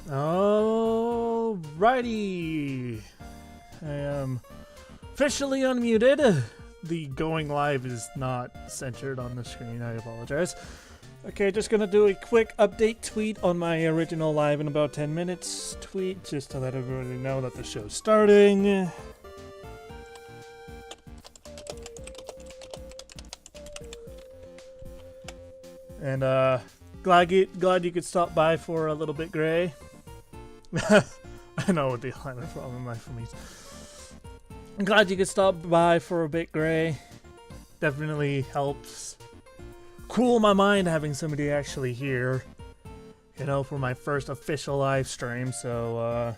Alrighty, I am officially unmuted. The going live is not centered on the screen, I apologize. Okay, just gonna do a quick update tweet on my original live in about 10 minutes tweet, just to let everybody know that the show's starting. And glad you could stop by for a little bit, Gray. I know what the alignment problem might for me. I'm glad you could stop by for a bit, Gray. Definitely helps cool my mind having somebody actually here, you know, for my first official live stream. So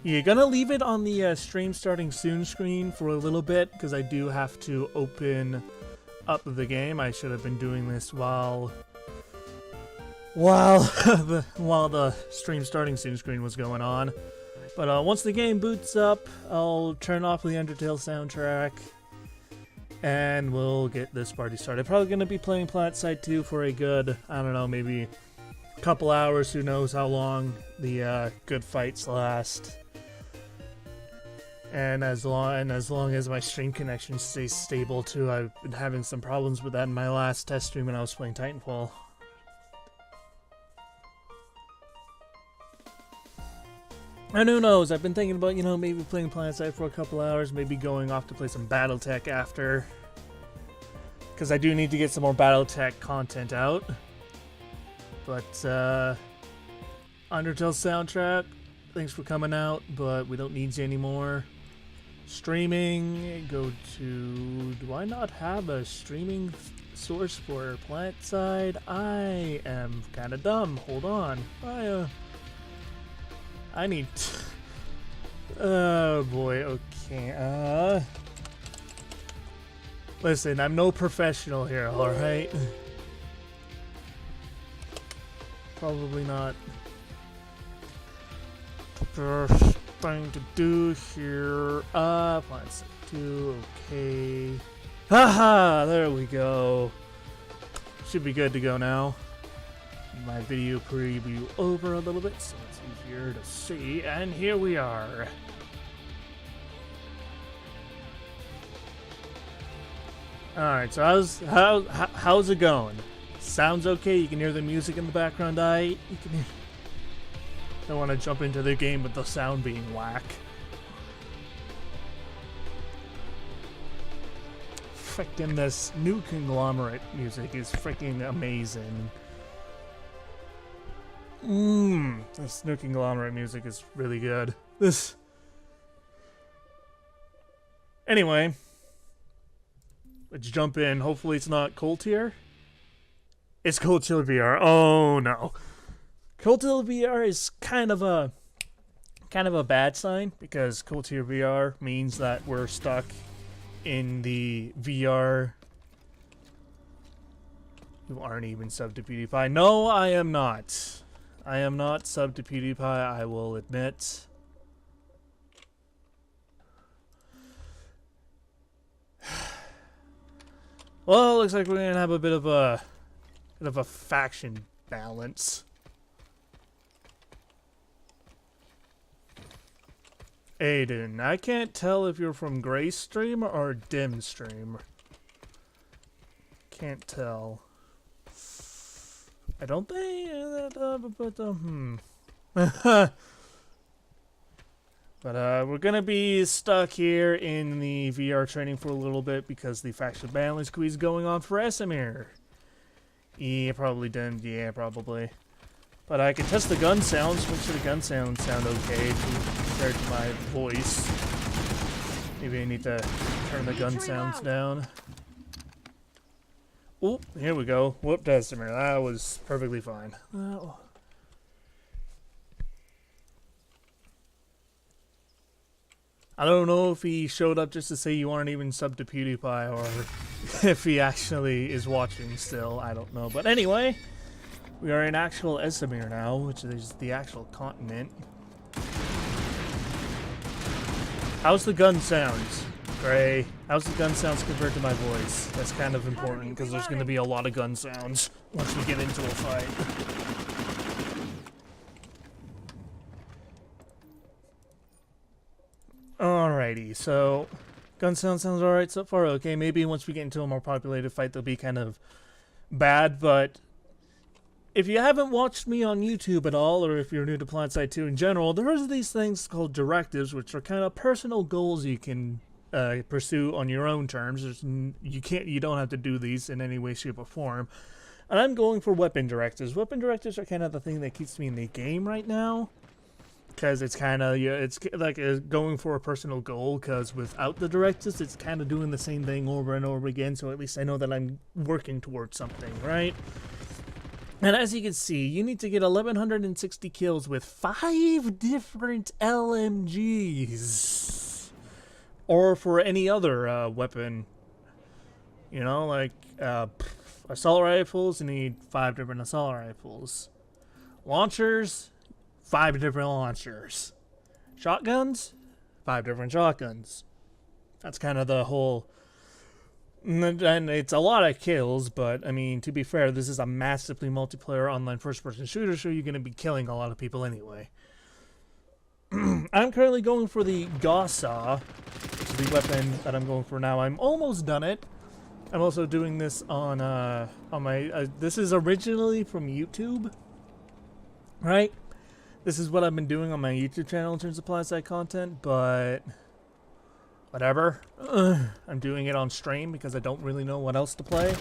yeah, gonna leave it on the stream starting soon screen for a little bit because I do have to open up the game. I should have been doing this while the stream starting soon screen was going on. But once the game boots up, I'll turn off the Undertale soundtrack and we'll get this party started. Probably going to be playing Planetside 2 for a good, I don't know, maybe a couple hours. Who knows how long the good fights last. And as long as my stream connection stays stable too. I've been having some problems with that in my last test stream when I was playing Titanfall. And who knows, I've been thinking about, you know, maybe playing Planetside for a couple hours, maybe going off to play some Battletech after. Because I do need to get some more Battletech content out. But, Undertale soundtrack, thanks for coming out, but we don't need you anymore. Streaming, go to... Do I not have a streaming source for Planetside? I am kind of dumb. Hold on. I need... Oh boy, okay. Listen, I'm no professional here, alright? Probably not the first thing to do here. Planetside 2, okay. Haha, there we go. Should be good to go now. My video preview over a little bit, so it's easier to see, and here we are. Alright, so how's it going? Sounds okay? You can hear the music in the background, you can hear... Don't want to jump into the game with the sound being whack. Frickin' this new Conglomerate music is freaking amazing. This new Conglomerate music is really good. Anyway, let's jump in. Hopefully it's not Cold Tier. It's Cold Tier VR. Oh no. Cold Tier VR is kind of a bad sign because Cold Tier VR means that we're stuck in the VR. You aren't even subbed to PewDiePie. No, I am not. I am not subbed to PewDiePie, I will admit. Well, looks like we're gonna have a bit of a faction balance. Aiden, I can't tell if you're from Gray Stream or Dim Stream. Can't tell. I don't think but we're gonna be stuck here in the VR training for a little bit because the faction balance quiz going on for Esamir. Yeah, probably done. Yeah, probably. But I can test the gun sounds. Make sure the gun sounds sound okay compared to my voice. Maybe I need to turn the gun sounds down. Oh, here we go. Whoop, Esamir. That was perfectly fine. I don't know if he showed up just to say you aren't even subbed to PewDiePie or if he actually is watching still. I don't know. But anyway, we are in actual Esamir now, which is the actual continent. How's the gun sounds? Gray. How's the gun sounds compared to my voice? That's kind of important because there's going to be a lot of gun sounds once we get into a fight. Alrighty, so gun sounds alright so far. Okay, maybe once we get into a more populated fight, they'll be kind of bad, but if you haven't watched me on YouTube at all, or if you're new to Planetside 2 in general, there's these things called directives, which are kind of personal goals you can pursue on your own terms. You don't have to do these in any way, shape, or form. And I'm going for weapon directives. Weapon directives are kind of the thing that keeps me in the game right now, because it's kind of it's like going for a personal goal. Because without the directives, it's kind of doing the same thing over and over again. So at least I know that I'm working towards something, right? And as you can see, you need to get 1,160 kills with 5 different LMGs. Or for any other weapon. You know, like assault rifles, you need 5 different assault rifles. Launchers, 5 different launchers. Shotguns, 5 different shotguns. That's kind of the whole... And it's a lot of kills, but, I mean, to be fair, this is a massively multiplayer online first-person shooter, so you're going to be killing a lot of people anyway. I'm currently going for the Gauss-Saw, which is the weapon that I'm going for now. I'm almost done it. I'm also doing this on my... this is originally from YouTube, right? This is what I've been doing on my YouTube channel in terms of Planetside content, but... whatever. I'm doing it on stream because I don't really know what else to play.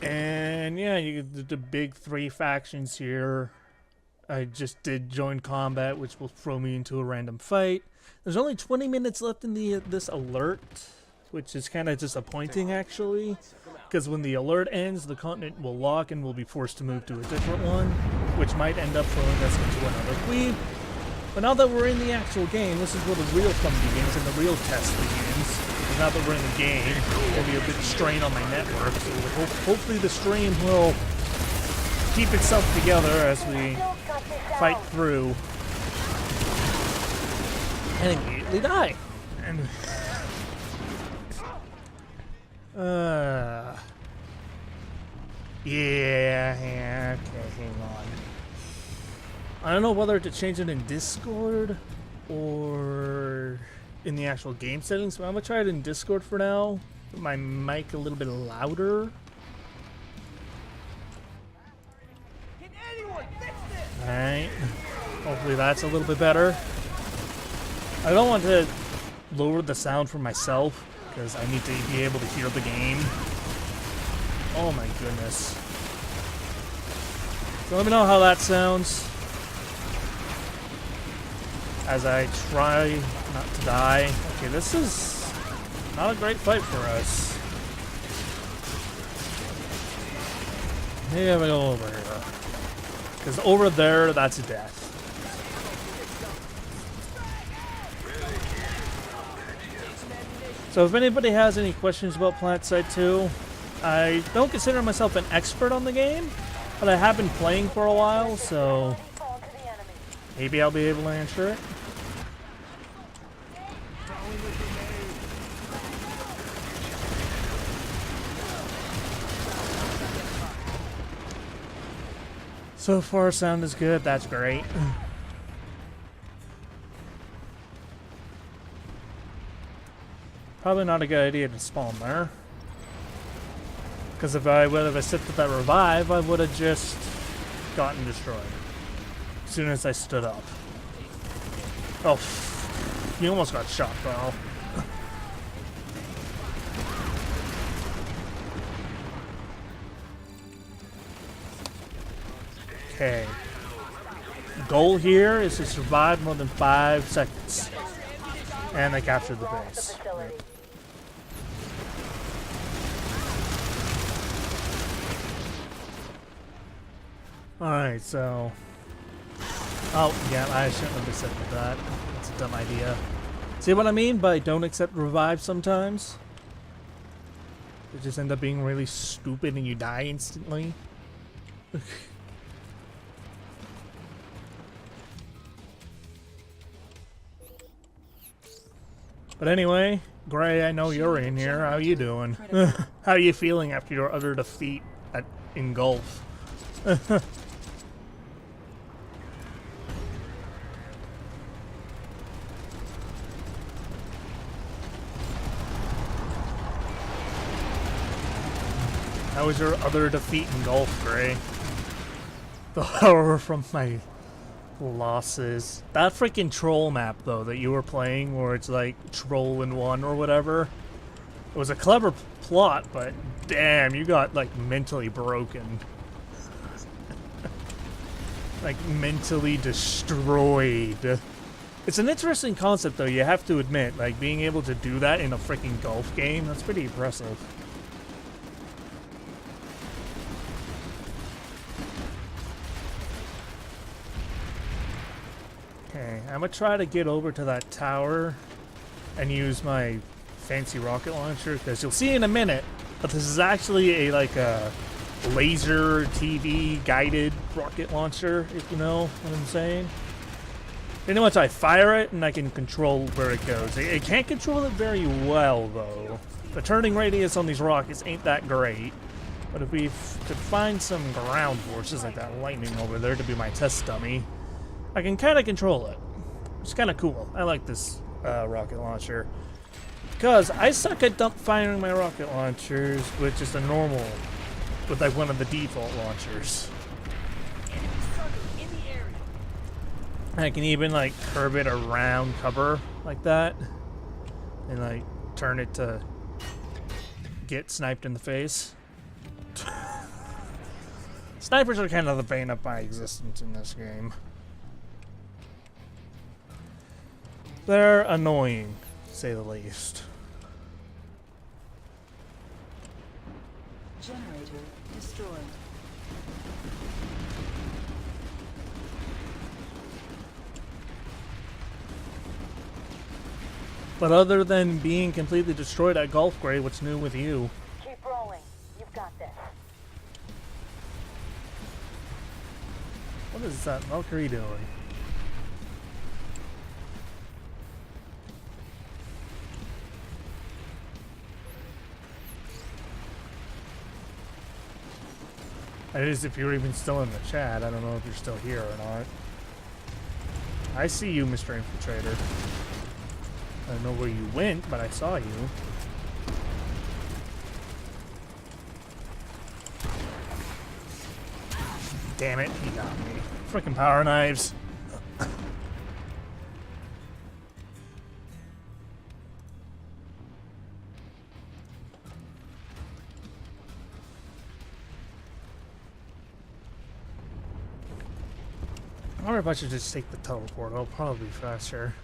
And yeah, you get the big 3 factions here. I just did join combat, which will throw me into a random fight. There's only 20 minutes left in this alert, which is kind of disappointing actually. Because when the alert ends, the continent will lock and we'll be forced to move to a different one, which might end up throwing us into another queue. But now that we're in the actual game, this is where the real fun begins and the real test begins. Because now that we're in the game, there'll be a bit of strain on my network. So hopefully the stream will keep itself together as we fight through and immediately die. And yeah, okay, hang on. I don't know whether to change it in Discord or in the actual game settings, but I'm going to try it in Discord for now. Put my mic a little bit louder. Alright. Hopefully that's a little bit better. I don't want to lower the sound for myself because I need to be able to hear the game. Oh my goodness. So let me know how that sounds as I try not to die. Okay, this is not a great fight for us. Maybe I'm gonna go over here. Because over there, that's death. So if anybody has any questions about Planetside 2, I don't consider myself an expert on the game, but I have been playing for a while, so maybe I'll be able to answer it. So far, sound is good. That's great. Probably not a good idea to spawn there. Because if I would have accepted that revive, I would have just gotten destroyed. As soon as I stood up. Oh, you almost got shot, bro. Okay. Goal here is to survive more than 5 seconds. And I captured the base. Alright, so... oh, yeah, I shouldn't have accepted that. That's a dumb idea. See what I mean by don't accept revive sometimes? It just end up being really stupid and you die instantly. But anyway, Gray, I know you're in here. How you doing? How are you feeling after your utter defeat in Gulf? How was your other defeat in golf, Gray? The horror from my losses. That freaking troll map, though, that you were playing, where it's like troll in one or whatever. It was a clever plot, but damn, you got like mentally broken. Like mentally destroyed. It's an interesting concept, though, you have to admit. Like, being able to do that in a freaking golf game, that's pretty impressive. Okay, I'm gonna try to get over to that tower and use my fancy rocket launcher, because you'll see in a minute, but this is actually a laser TV guided rocket launcher, if you know what I'm saying. Pretty much I fire it and I can control where it goes. It can't control it very well, though. The turning radius on these rockets ain't that great. But if we could find some ground forces like that lightning over there to be my test dummy, I can kind of control it. It's kind of cool. I like this rocket launcher. Because I suck at firing my rocket launchers with just a normal, with like one of the default launchers. I can even like curve it around cover like that and like turn it to get sniped in the face. Snipers are kind of the bane of my existence in this game. They're annoying, to say the least. Generator destroyed. But other than being completely destroyed at Golf Gray, what's new with you? Keep rolling. You've got this. What is that Valkyrie doing? That is, if you're even still in the chat. I don't know if you're still here or not. I see you, Mr. Infiltrator. I don't know where you went, but I saw you. Damn it, he got me. Frickin' power knives. I wonder if I should just take the teleport. It'll probably be faster.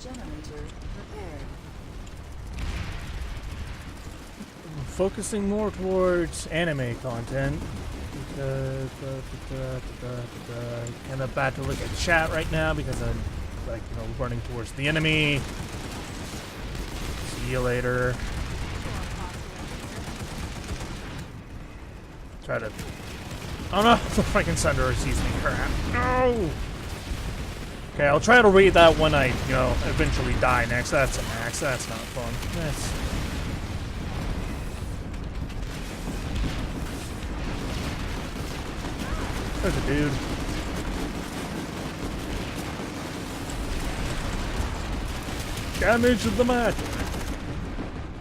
Generator repaired. I'm focusing more towards anime content because kind of bad to look at chat right now because I'm like, you know, running towards the enemy. See you later. Try to. Oh no! The freaking Sunderer sees me. Crap! No! Okay, I'll try to read that when I, you know, eventually die next. That's an axe. That's not fun. That's. There's a dude. Damage of the match.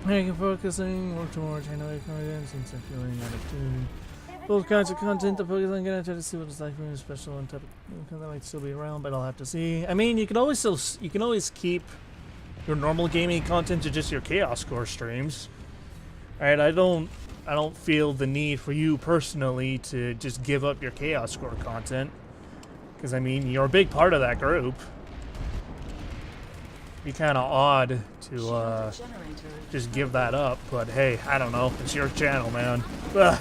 Making focusing more towards anime content since I'm feeling out of tune. Both kinds of content to focus on. Gonna try to see what it's like for a special and type of content that might still be around, but I'll have to see. I mean, you can always keep your normal gaming content to just your Chaos Core streams. Alright, I don't feel the need for you personally to just give up your Chaos Core content. Because I mean, you're a big part of that group. Be kind of odd to just give that up, but hey, I don't know. It's your channel, man. Ugh.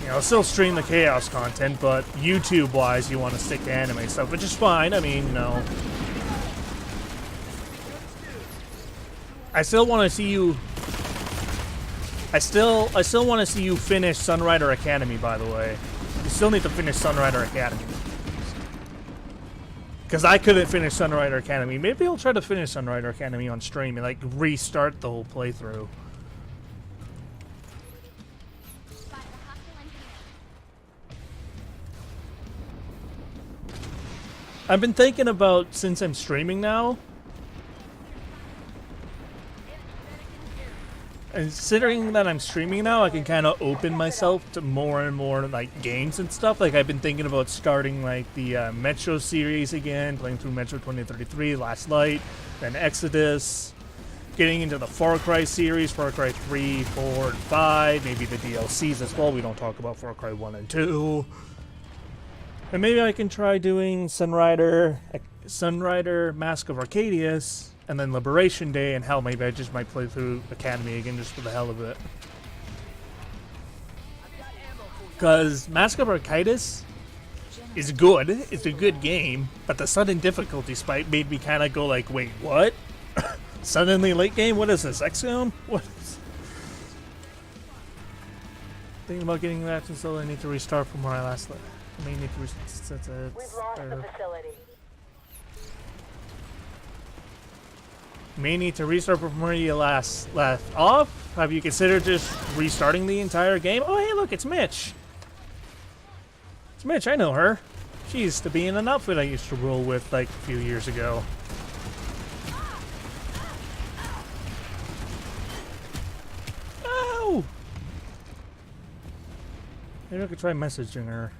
You know, still stream the Chaos content, but YouTube-wise, you want to stick to anime stuff, which is fine. I mean, you know, I still want to see you. I still want to see you finish Sunrider Academy. By the way, you still need to finish Sunrider Academy. Because I couldn't finish Sunrider Academy. Maybe I'll try to finish Sunrider Academy on stream and like restart the whole playthrough. I've been thinking about, since I'm streaming now, and considering that I'm streaming now, I can kind of open myself to more and more like games and stuff. Like I've been thinking about starting like the Metro series again, playing through Metro 2033, Last Light, then Exodus, getting into the Far Cry series, Far Cry 3, 4, and 5, maybe the DLCs as well. We don't talk about Far Cry 1 and 2. And maybe I can try doing Sunrider, Mask of Arcadius, and then Liberation Day, and hell, maybe I just might play through Academy again just for the hell of it. Because Mask of Arcadius is good, it's a good game, but the sudden difficulty spike made me kind of go like, wait, what? Suddenly late game? What is this, XCOM? What is... Thinking about getting that, so I need to restart from where I last left. I may need to restart. We've lost the facility. May need to restart from where you last left off. Have you considered just restarting the entire game? Oh, hey, look, it's Mitch. It's Mitch, I know her. She used to be in an outfit I used to roll with like a few years ago. Oh! Maybe I could try messaging her.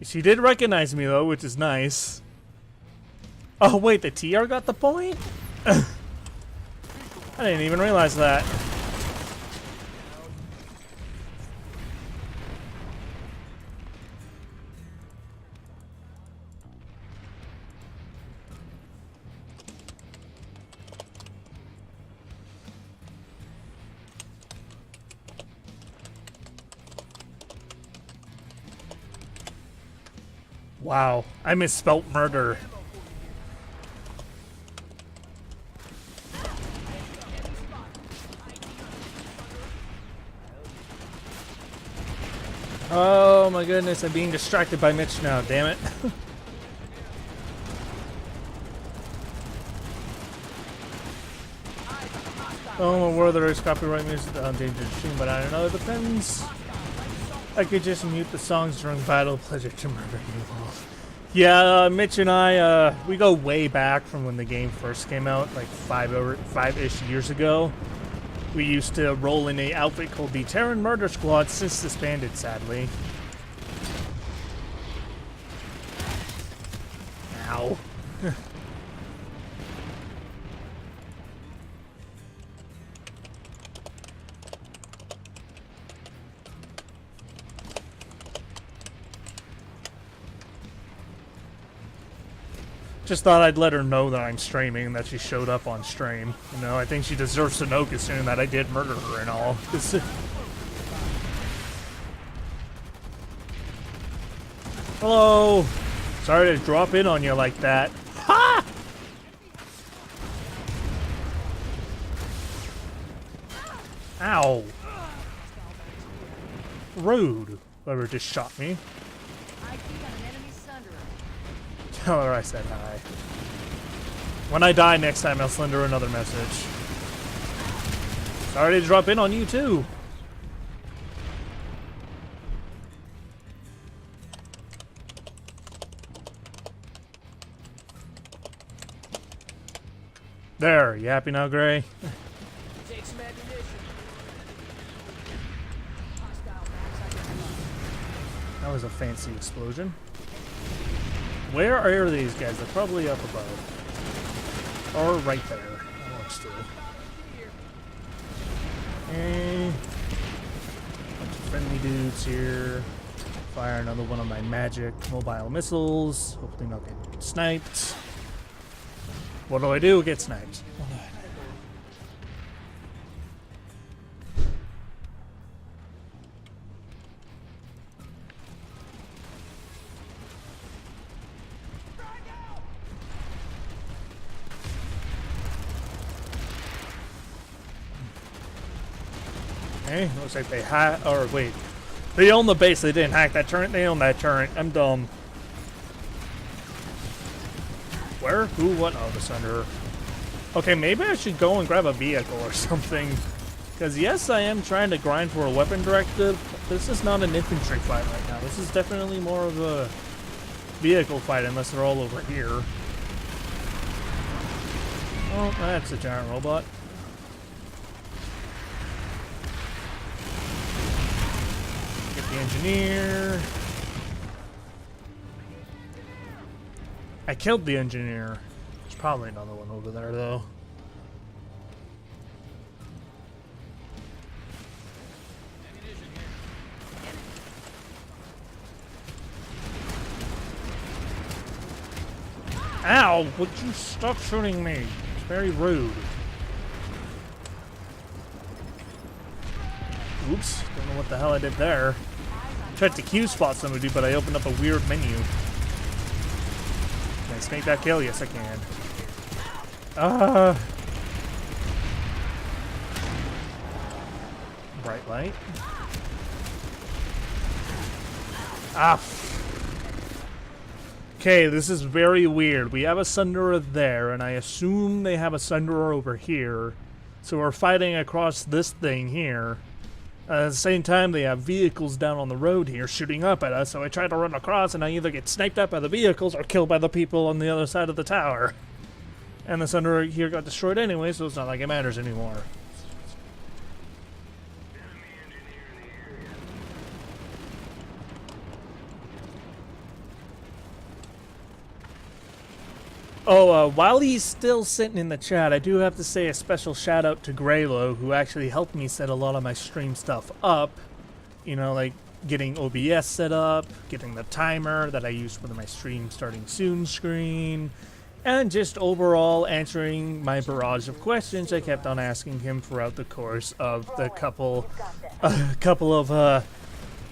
She did recognize me though, which is nice. Oh wait, the TR got the point? I didn't even realize that. Wow, I misspelt murder. Oh my goodness, I'm being distracted by Mitch now, damn it. Oh, where there is copyright music on Endangered Stream, but I don't know, it depends. I could just mute the songs during battle. Pleasure to murder you all. Yeah, Mitch and I, we go way back from when the game first came out, like five-ish years ago. We used to roll in a outfit called the Terran Murder Squad, since disbanded, sadly. Ow. Just thought I'd let her know that I'm streaming and that she showed up on stream. You know, I think she deserves to know considering that I did murder her and all. Hello! Sorry to drop in on you like that. Ha! Ow. Rude. Whoever just shot me. Tell her I said hi. When I die next time, I'll send her another message. Sorry to drop in on you too. There, you happy now, Gray? That was a fancy explosion. Where are these guys? They're probably up above. Or right there. That works too. Okay. Bunch of friendly dudes here. Fire another one of my magic mobile missiles. Hopefully not get sniped. What do? Get sniped. Okay, looks like they or wait. They own the base, they didn't hack that turret, they own that turret. I'm dumb. Where? Who? What? Oh, the Sunderer. Okay, maybe I should go and grab a vehicle or something. Because yes, I am trying to grind for a weapon directive, but this is not an infantry fight right now. This is definitely more of a vehicle fight, unless they're all over here. Oh, that's a giant robot. Get the engineer. I killed the engineer. There's probably another one over there, though. Ow! Would you stop shooting me? It's very rude. Oops. Don't know what the hell I did there. Tried to Q-spot somebody, but I opened up a weird menu. Can I snake that kill? Yes, I can. Bright light. Ah. Okay, this is very weird. We have a Sunderer there, and I assume they have a Sunderer over here. So we're fighting across this thing here. At the same time, they have vehicles down on the road here shooting up at us, so I try to run across, and I either get sniped up by the vehicles or killed by the people on the other side of the tower. And the Sunderer here got destroyed anyway, so it's not like it matters anymore. Oh, while he's still sitting in the chat, I do have to say a special shout out to Graylo, who actually helped me set a lot of my stream stuff up. You know, like getting OBS set up, getting the timer that I use for my stream starting soon screen, and just overall answering my barrage of questions I kept on asking him throughout the course of the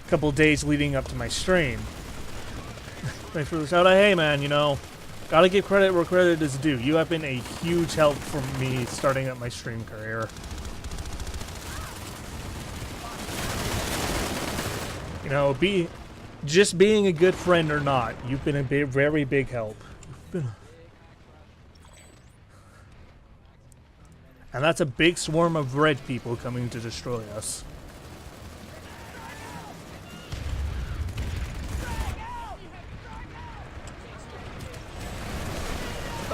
couple days leading up to my stream. Thanks for the shout out. Hey man, you know, gotta give credit where credit is due. You have been a huge help for me starting up my stream career. You know, just being a good friend or not, you've been a very big help. And that's a big swarm of red people coming to destroy us.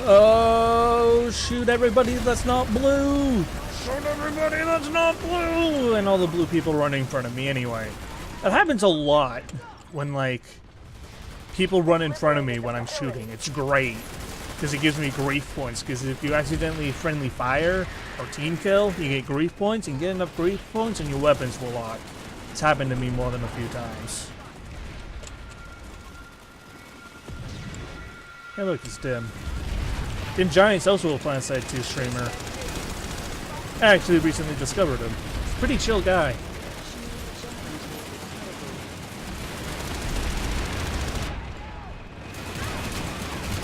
Oh, shoot everybody that's not blue! Shoot everybody that's not blue! And all the blue people running in front of me anyway. That happens a lot when, like, people run in front of me when I'm shooting. It's great, because it gives me grief points, because if you accidentally friendly fire or team kill, you get grief points, and get enough grief points and your weapons will lock. It's happened to me more than a few times. Hey look, it's Dim. Dim Giant's also a Planetside 2 streamer. I actually recently discovered him. He's a pretty chill guy.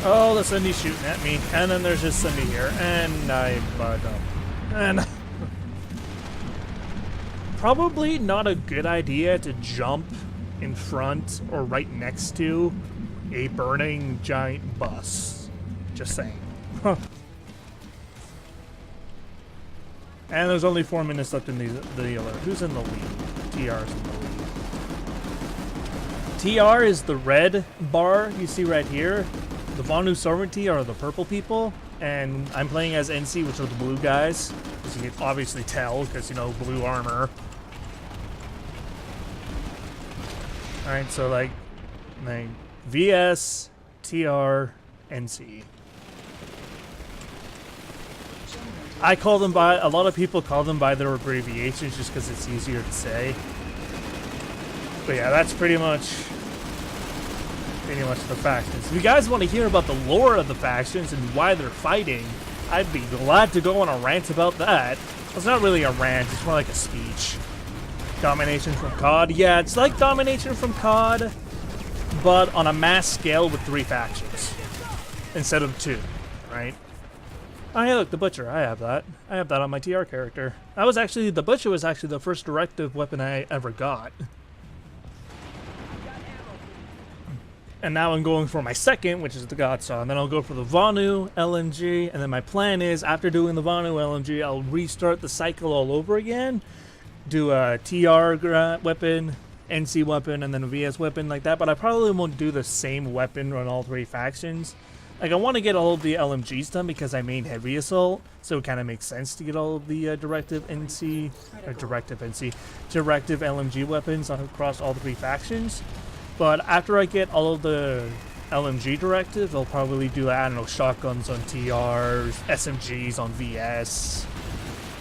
Oh, the Cindy's shooting at me. And then there's just Cindy here. And I bugged up. And probably not a good idea to jump in front or right next to a burning giant bus. Just saying. And there's only 4 minutes left in the alert. Who's in the lead? TR's in the lead. TR is the red bar you see right here. The Vonu Sovereignty are the purple people. And I'm playing as NC, which are the blue guys. As you can obviously tell, because, you know, blue armor. Alright, so like VS, TR, NC. I call them by, a lot of people call them by their abbreviations just because it's easier to say. But yeah, that's pretty much the factions. If you guys want to hear about the lore of the factions and why they're fighting, I'd be glad to go on a rant about that. It's not really a rant, it's more like a speech. Domination from COD? Yeah, it's like Domination from COD, but on a mass scale with 3 factions instead of 2, right? Oh, hey, look, the Butcher. I have that. I have that on my TR character. The Butcher was actually the first directive weapon I ever got. And now I'm going for my second, which is the Godsaw. And then I'll go for the Vanu LMG. And then my plan is, after doing the Vanu LMG, I'll restart the cycle all over again. Do a TR weapon, NC weapon, and then a VS weapon like that. But I probably won't do the same weapon on all three factions. Like, I want to get all of the LMGs done because I main Heavy Assault. So it kind of makes sense to get all of the Directive LMG weapons across all three factions. But after I get all of the LMG directives, I'll probably do, I don't know, shotguns on TRs, SMGs on VS,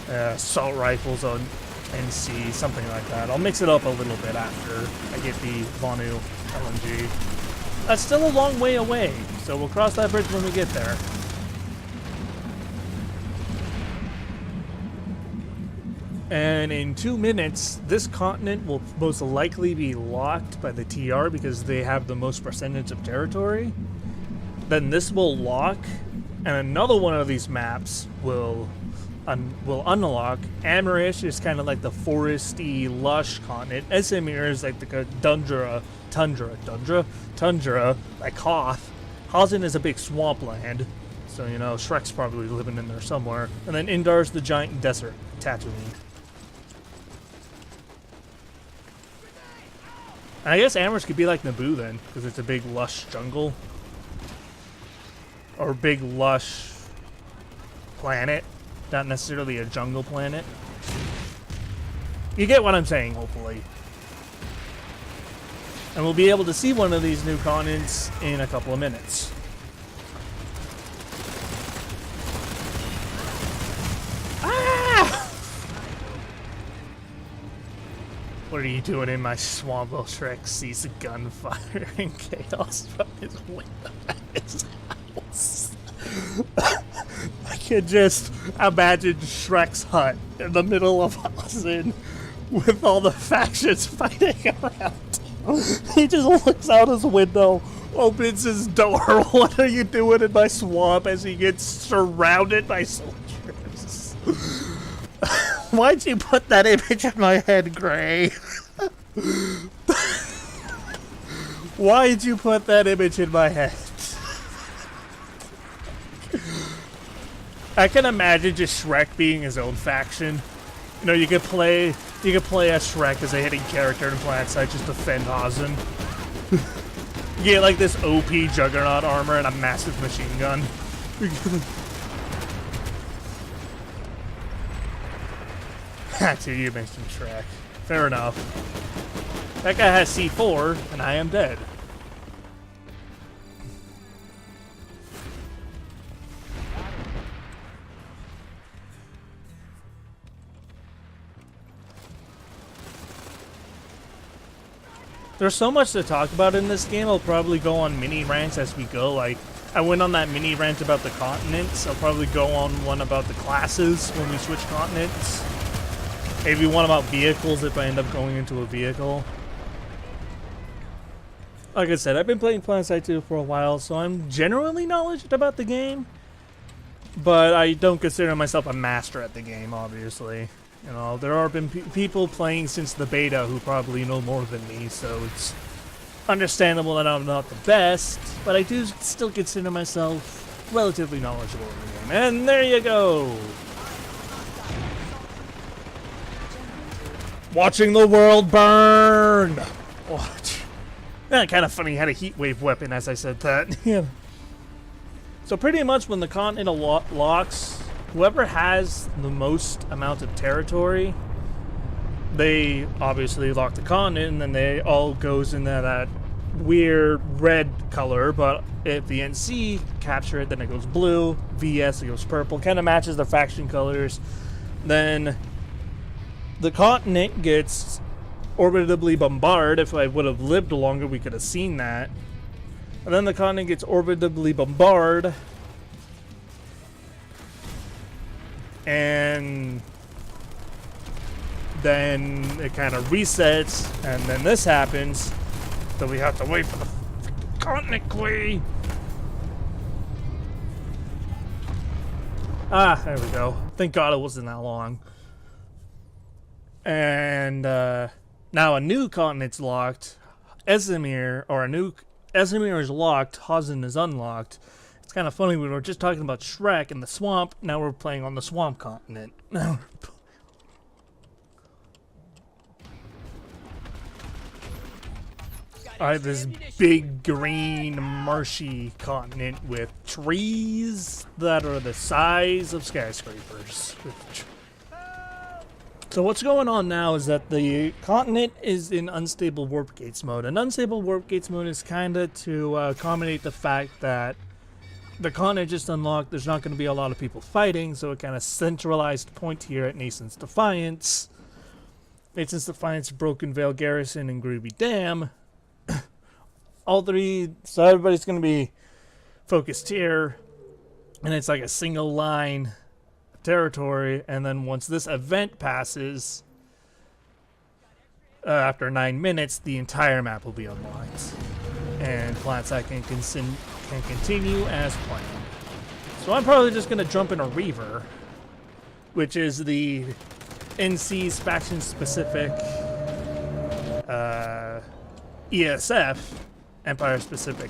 assault rifles on NC, something like that. I'll mix it up a little bit after I get the Vanu LMG. That's still a long way away, so we'll cross that bridge when we get there. And in 2 minutes, this continent will most likely be locked by the TR because they have the most percentage of territory. Then this will lock, and another one of these maps will unlock. Amerish is kind of like the foresty, lush continent. Esamir is like the tundra, like Hoth. Hosn is a big swampland, so you know Shrek's probably living in there somewhere. And then Indar's the giant desert, Tatooine. And I guess Amherst could be like Naboo then, because it's a big lush jungle. Or big lush planet. Not necessarily a jungle planet. You get what I'm saying, hopefully. And we'll be able to see one of these new continents in a couple of minutes. What are you doing in my swamp? While Shrek sees a gunfire and chaos from his window at his house. I can just imagine Shrek's hut in the middle of Hosn with all the factions fighting around. He just looks out his window, opens his door. What are you doing in my swamp? As he gets surrounded by soldiers. Why'd you put that image in my head, Gray? Why'd you put that image in my head? I can imagine just Shrek being his own faction. You know, you could play as Shrek as a hidden character in Planetside, just defend Hosn. You get like this OP Juggernaut armor and a massive machine gun. Dude, you mentioned Shrek. Fair enough. That guy has C4, and I am dead. There's so much to talk about in this game. I'll probably go on mini rants as we go. Like, I went on that mini rant about the continents. I'll probably go on one about the classes when we switch continents. Maybe one about vehicles if I end up going into a vehicle. Like I said, I've been playing Planetside 2 for a while, so I'm generally knowledgeable about the game. But I don't consider myself a master at the game, obviously. You know, there have been people playing since the beta who probably know more than me, so it's understandable that I'm not the best, but I do still consider myself relatively knowledgeable in the game. And there you go! Watching the world burn! Watch. Kind of funny, he had a heat wave weapon as I said that. Yeah. So pretty much when the continent locks, whoever has the most amount of territory, they obviously lock the continent, and then they all goes into that weird red color, but if the NC capture it, then it goes blue, VS, it goes purple, kind of matches their faction colors. Then the continent gets orbitably bombarded. If I would have lived longer, we could have seen that. And then the continent gets orbitably bombarded. And then it kind of resets, and then this happens. So we have to wait for the continent key. Ah, there we go. Thank God it wasn't that long. And now a new continent's locked. Esamir, or a new Esamir is locked, Hazen is unlocked. It's kind of funny, we were just talking about Shrek and the swamp, now we're playing on the swamp continent. Alright, this big green marshy continent with trees that are the size of skyscrapers. So what's going on now is that the continent is in unstable warp gates mode. And unstable warp gates mode is kind of to accommodate the fact that the continent just unlocked, there's not going to be a lot of people fighting, so it kind of centralized point here at Nason's Defiance. Nason's Defiance, Broken Vale Garrison, and Groovy Dam. All three, so everybody's going to be focused here, and it's like a single line territory, and then once this event passes, after 9 minutes, the entire map will be unlocked, and Planetside can continue as planned. So I'm probably just going to jump in a Reaver, which is the NC's faction-specific ESF, Empire-specific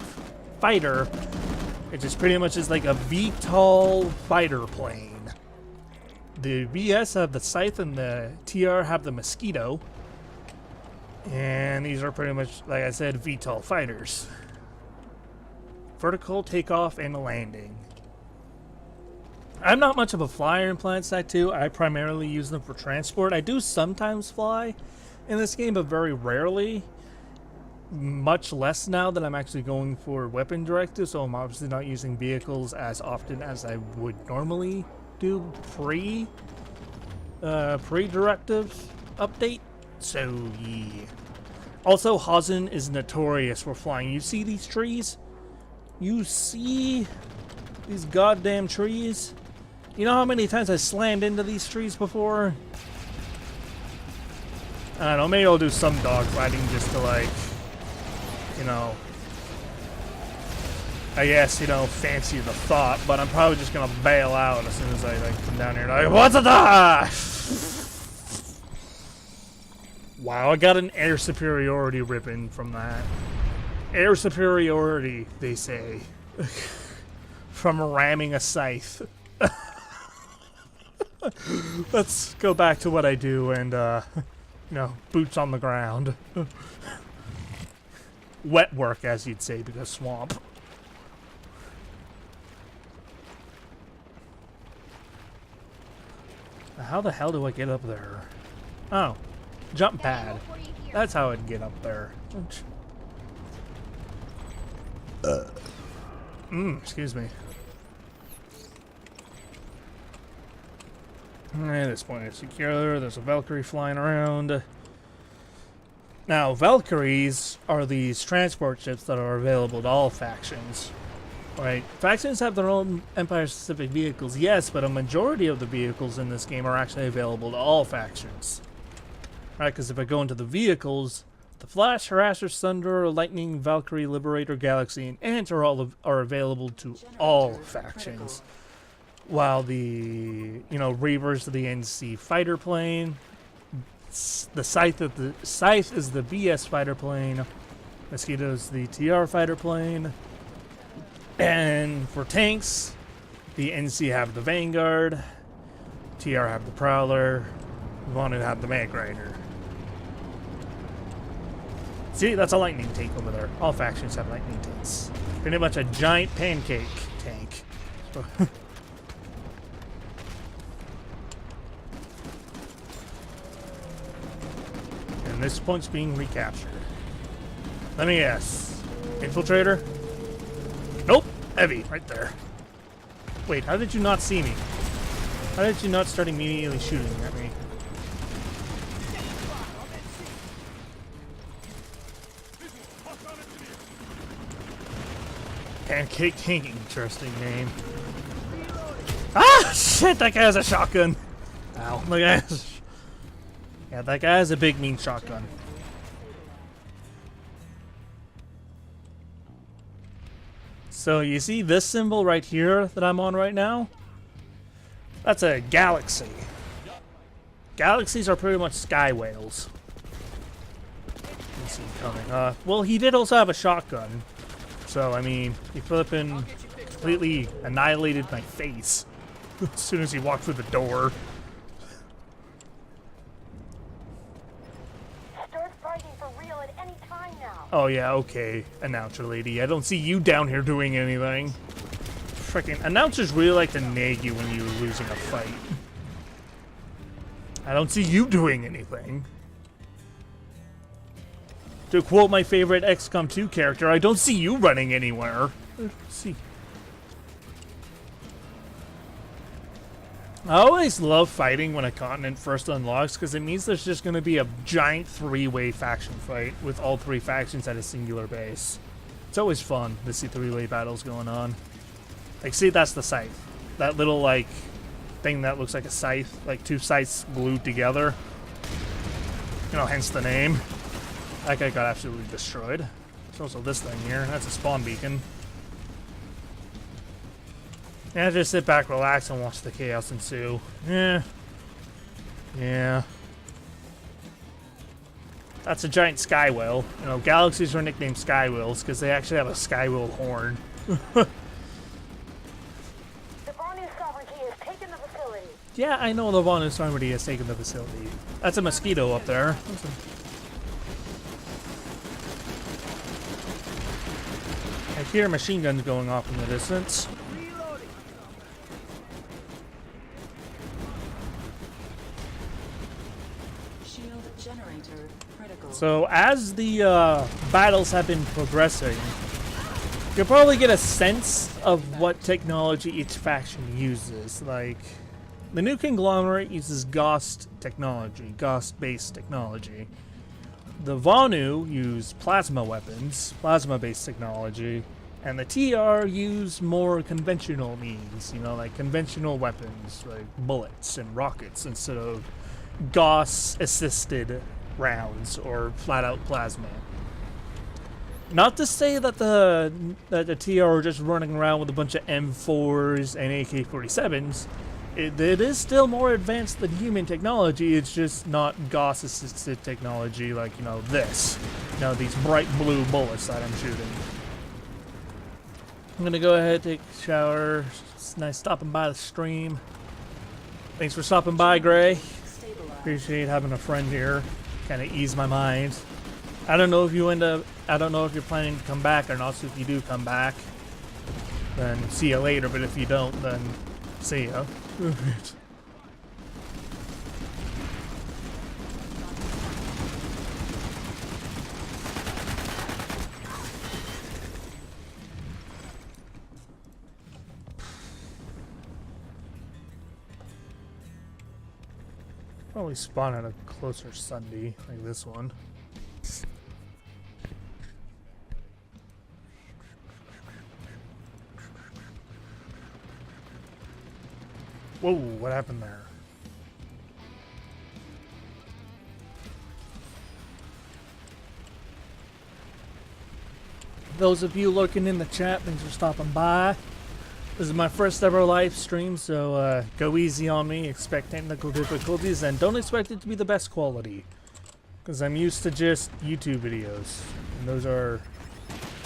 fighter. It just pretty much is like a VTOL fighter plane. The VS have the Scythe and the TR have the Mosquito. And these are pretty much, like I said, VTOL fighters. Vertical takeoff and landing. I'm not much of a flyer in Planetside 2. I primarily use them for transport. I do sometimes fly in this game, but very rarely. Much less now that I'm actually going for weapon directives, so I'm obviously not using vehicles as often as I would normally do pre-directive update. So yeah. Also, Hazen is notorious for flying. You see these trees? You see these goddamn trees? You know how many times I slammed into these trees before? I don't know, maybe I'll do some dogfighting just to, like, you know, I guess, you know, fancy the thought, but I'm probably just gonna bail out as soon as I, like, come down here and like, what's the Wow, I got an air superiority ribbon from that. Air superiority, they say. From ramming a scythe. Let's go back to what I do and, you know, boots on the ground. Wet work, as you'd say, because swamp. How the hell do I get up there? Oh, jump pad. That's how I'd get up there. Excuse me. At this point, it's secure. There's a Valkyrie flying around. Now, Valkyries are these transport ships that are available to all factions. Right? Factions have their own Empire-specific vehicles, yes, but a majority of the vehicles in this game are actually available to all factions. Right? Because if I go into the vehicles, the Flash, Harasser, Thunder, Lightning, Valkyrie, Liberator, Galaxy, and Ant are all available to all factions. While the, you know, Reavers are the NC fighter plane. The Scythe is the VS fighter plane. Mosquito is the TR fighter plane. And for tanks, the NC have the Vanguard. TR have the Prowler. We want to have the Mag Rider. See, that's a lightning tank over there. All factions have lightning tanks. Pretty much a giant pancake tank. And this point's being recaptured. Let me guess. Infiltrator? Nope. Heavy, right there. Wait, how did you not see me? How did you not start immediately shooting at me? Pancake tank, interesting name. Ah, shit! That guy has a shotgun. Ow! Look at that. Yeah, that guy has a big mean shotgun. So you see this symbol right here that I'm on right now? That's a galaxy. Galaxies are pretty much sky whales. You see him coming. Well, he did also have a shotgun. So, I mean, he flippin' completely annihilated my face as soon as he walked through the door. Start fighting for real at any time now. Oh yeah, okay, announcer lady. I don't see you down here doing anything. Frickin' announcers really like to nag you when you're losing a fight. I don't see you doing anything. To quote my favorite XCOM 2 character, I don't see you running anywhere. Let's see. I always love fighting when a continent first unlocks because it means there's just going to be a giant three-way faction fight with all three factions at a singular base. It's always fun to see three-way battles going on. Like, see, that's the scythe. That little, like, thing that looks like a scythe. Like, two scythes glued together. You know, hence the name. That guy got absolutely destroyed. There's also this thing here. That's a spawn beacon. And just sit back, relax, and watch the chaos ensue. Yeah. Yeah. That's a giant sky whale. You know, galaxies are nicknamed sky whales because they actually have a sky whale horn. Yeah, I know the Von Sovereignty has taken the facility. That's a mosquito up there. I hear machine guns going off in the distance. Shield generator critical. So as the battles have been progressing, you'll probably get a sense of what technology each faction uses. Like, the new conglomerate uses Ghost technology, Ghost-based technology. The Vonu use plasma weapons, plasma-based technology, and the TR use more conventional means, you know, like conventional weapons, like bullets and rockets instead of Gauss-assisted rounds or flat-out plasma. Not to say that the TR are just running around with a bunch of M4s and AK-47s. It is still more advanced than human technology. It's just not Gauss-assisted technology like, you know, this. You know, these bright blue bullets that I'm shooting. I'm gonna go ahead, take a shower. It's nice stopping by the stream. Thanks for stopping by, Gray. Appreciate having a friend here. Kind of ease my mind. I don't know if you I don't know if you're planning to come back or not, so if you do come back, then see you later, but if you don't, then see ya. Probably spawn at a closer Sunday, like this one. Whoa, what happened there? Those of you lurking in the chat, thanks for stopping by. This is my first ever live stream, so go easy on me. Expect technical difficulties, and don't expect it to be the best quality. Because I'm used to just YouTube videos, and those are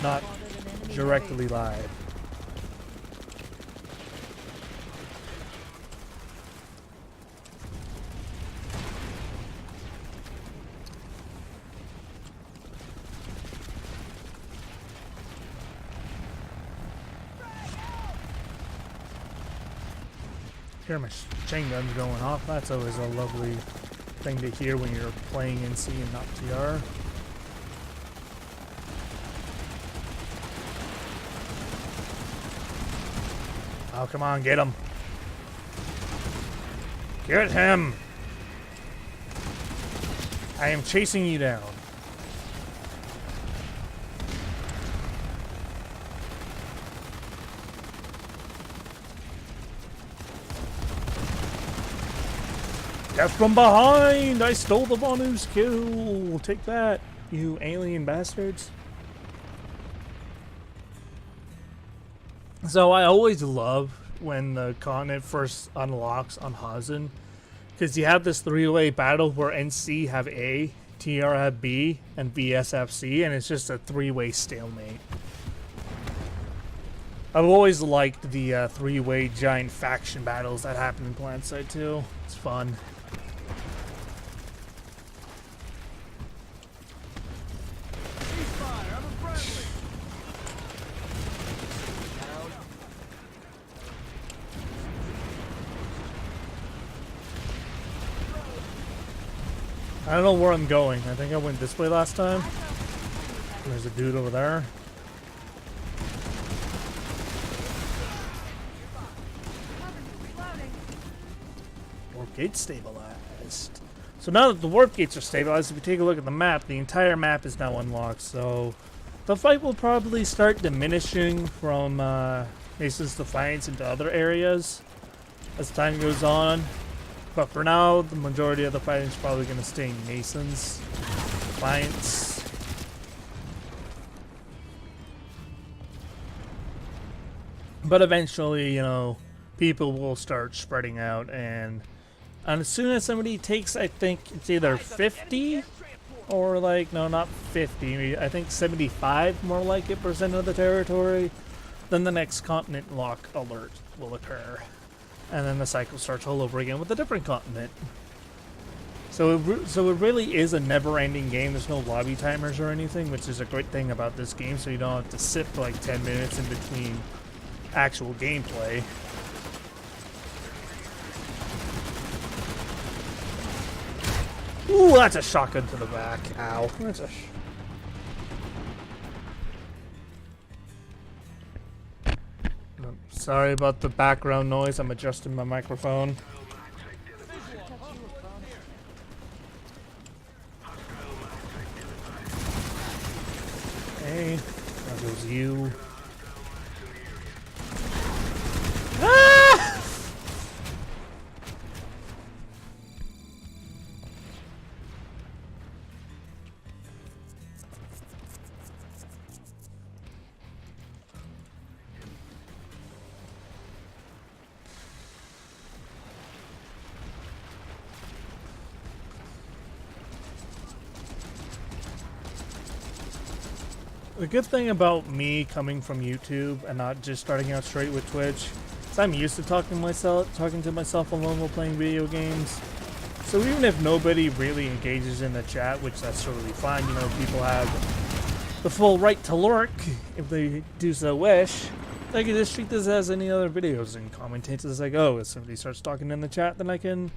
not directly live. Hear my chain guns going off. That's always a lovely thing to hear when you're playing NC and not TR. Oh, come on, get him. Get him! I am chasing you down. Death from behind! I stole the Vonu's kill! Take that, you alien bastards. So I always love when the continent first unlocks on Hazen, because you have this three-way battle where NC have A, TR have B, and VS have C, and it's just a three-way stalemate. I've always liked the three-way giant faction battles that happen in Planetside too. It's fun. I don't know where I'm going. I think I went this way last time. There's a dude over there. Warp gate stabilized. So now that the warp gates are stabilized, if you take a look at the map, the entire map is now unlocked. So the fight will probably start diminishing from Mason's Defiance into other areas as time goes on. But for now, the majority of the fighting is probably going to stay in Mason's Defiance. But eventually, you know, people will start spreading out, and as soon as somebody takes, I think it's either 50 or like, no, not 50, I think 75 more like it % of the territory, then the next continent lock alert will occur. And then the cycle starts all over again with a different continent. So it really is a never-ending game. There's no lobby timers or anything, which is a great thing about this game, so you don't have to sit for like 10 minutes in between actual gameplay. Ooh, that's a shotgun to the back. Ow. That's a Sorry about the background noise. I'm adjusting my microphone. Okay, there goes you. Ah! The good thing about me coming from YouTube and not just starting out straight with Twitch is I'm used to talking to myself alone while playing video games. So even if nobody really engages in the chat, which that's totally fine, you know, people have the full right to lurk if they do so wish, they can just treat this as any other videos and commentate as I go. If somebody starts talking in the chat, then I can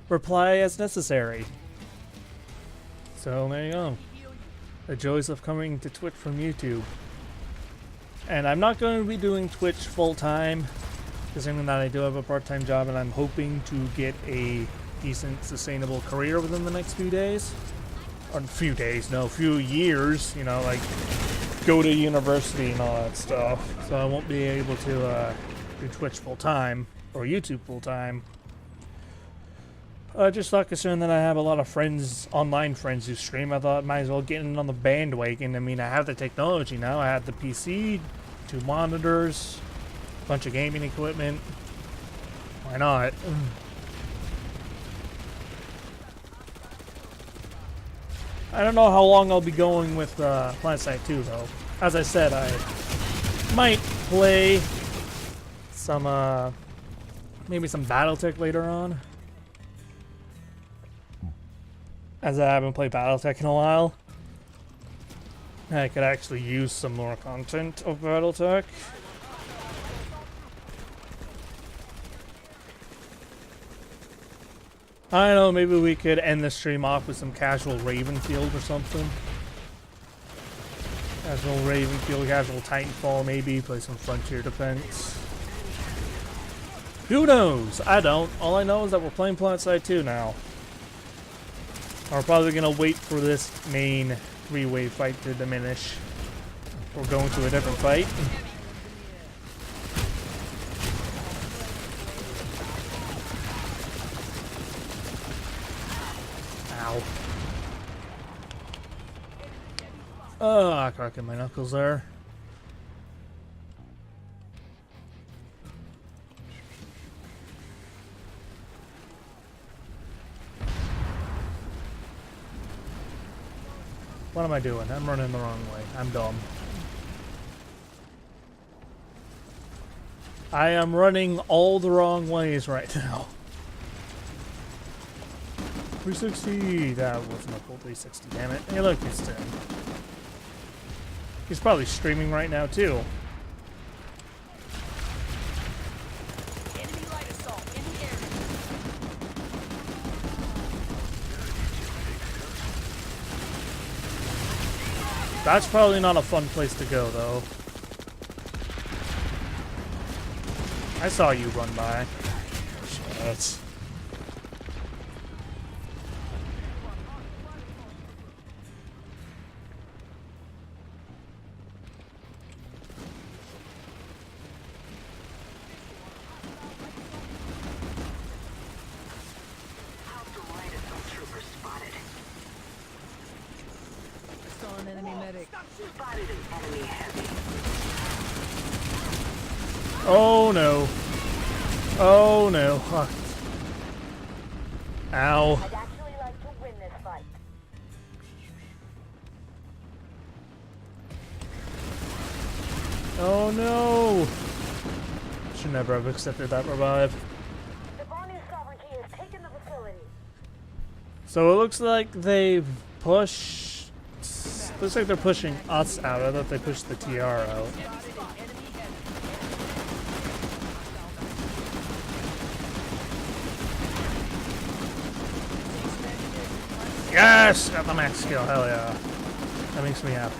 reply as necessary. So there you go. The joys of coming to Twitch from YouTube. And I'm not going to be doing Twitch full-time, considering that I do have a part-time job and I'm hoping to get a decent, sustainable career within the next few days. Or few years, you know, like go to university and all that stuff. So I won't be able to do Twitch full-time, or YouTube full-time. I just thought, considering that I have a lot of friends, online friends who stream, I thought I might as well get in on the bandwagon. I mean, I have the technology now. I have the PC, 2 monitors, a bunch of gaming equipment. Why not? I don't know how long I'll be going with Planetside 2, though. As I said, I might play some, maybe some Battletech later on. As I haven't played Battletech in a while. I could actually use some more content of Battletech. I don't know, maybe we could end the stream off with some casual Ravenfield or something. Casual Ravenfield, casual Titanfall maybe, play some Frontier Defense. Who knows? I don't. All I know is that we're playing Planetside 2 now. We're probably going to wait for this main 3-way fight to diminish. We're going to a different fight. Ow. Oh, I cracked my knuckles there. What am I doing? I'm running the wrong way. I'm dumb. I am running all the wrong ways right now. 360. That wasn't a full 360. Damn it. Hey, look, it's 10. He's probably streaming right now too. Enemy light assault in the area. That's probably not a fun place to go, though. I saw you run by. Shit. Oh no. Oh no. Huh. Ow. I'd actually like to win this fight. Oh no. Should never have accepted that revive. The Banu sovereignty has taken the facility. So it looks like they've pushed. Looks like they're pushing us out. I thought they pushed the TR out. Yes! Got the max skill. Hell yeah. That makes me happy.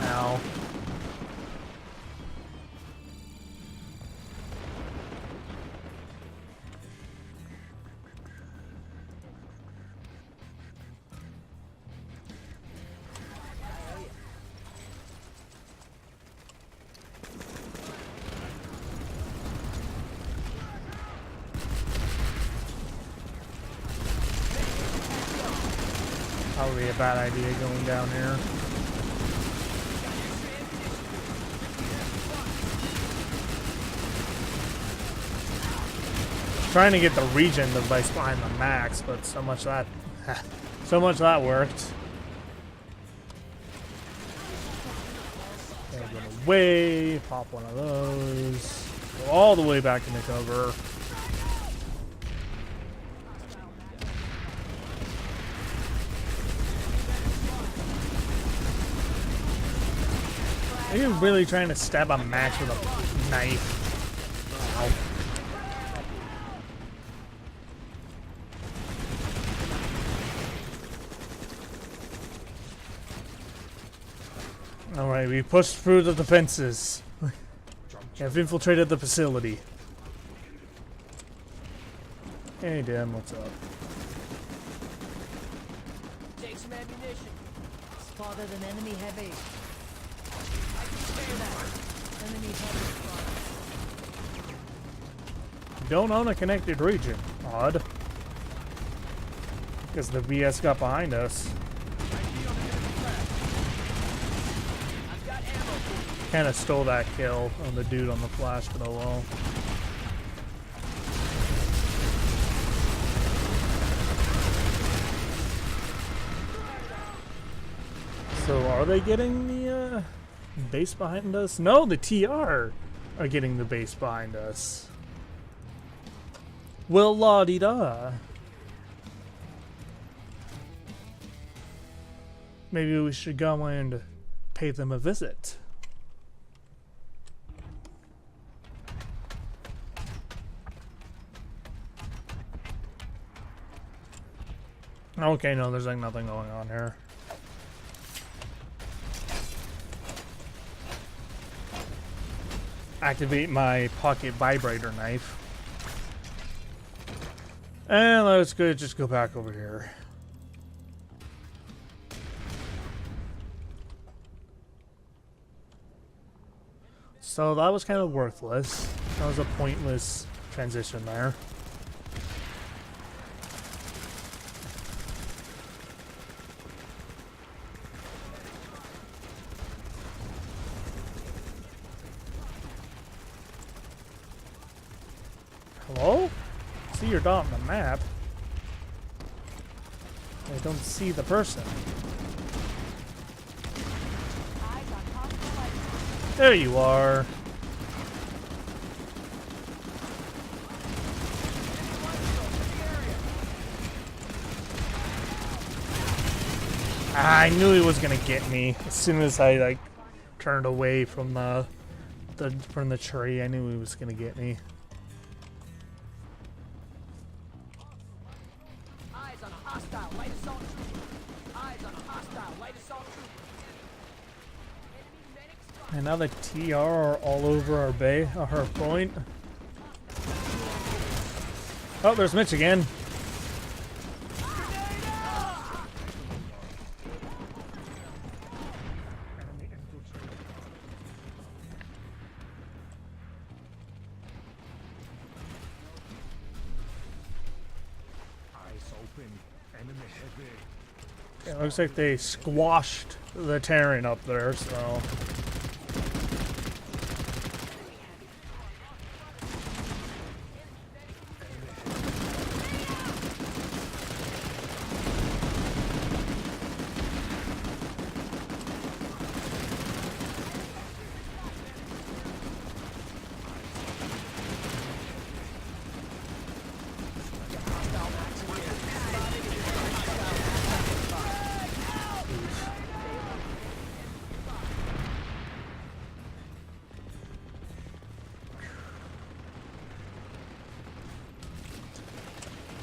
Ow. Probably a bad idea going down here. Trying to get the regen device behind the max, but so much that worked. Gotta get away, pop one of those, go all the way back into cover. Are you really trying to stab a max with a knife? Wow. Alright, we pushed through the defenses. Have infiltrated the facility. Hey, Dan, what's up? Take some ammunition. Spotted an enemy heavy. Enemy heavy spotted. Don't own a connected region. Odd. Because the BS got behind us. Kind of stole that kill on the dude on the flash, but oh well. So are they getting the base behind us? No, the TR are getting the base behind us. Well, la-di-da. Maybe we should go and pay them a visit. Okay, no, there's like nothing going on here. Activate my pocket vibrator knife. And let's go just go back over here. So that was kind of worthless. That was a pointless transition there. Hello? See your dot on the map. I don't see the person. There you are. I knew he was gonna get me as soon as I like turned away from the tree. I knew he was gonna get me. Eyes on a hostile light assault trooper. Eyes on a hostile light assault trooper. Enemy medic spotted. And now the TR are all over our bay, our point. Oh, there's Mitch again. It looks like they squashed the Terran up there, so.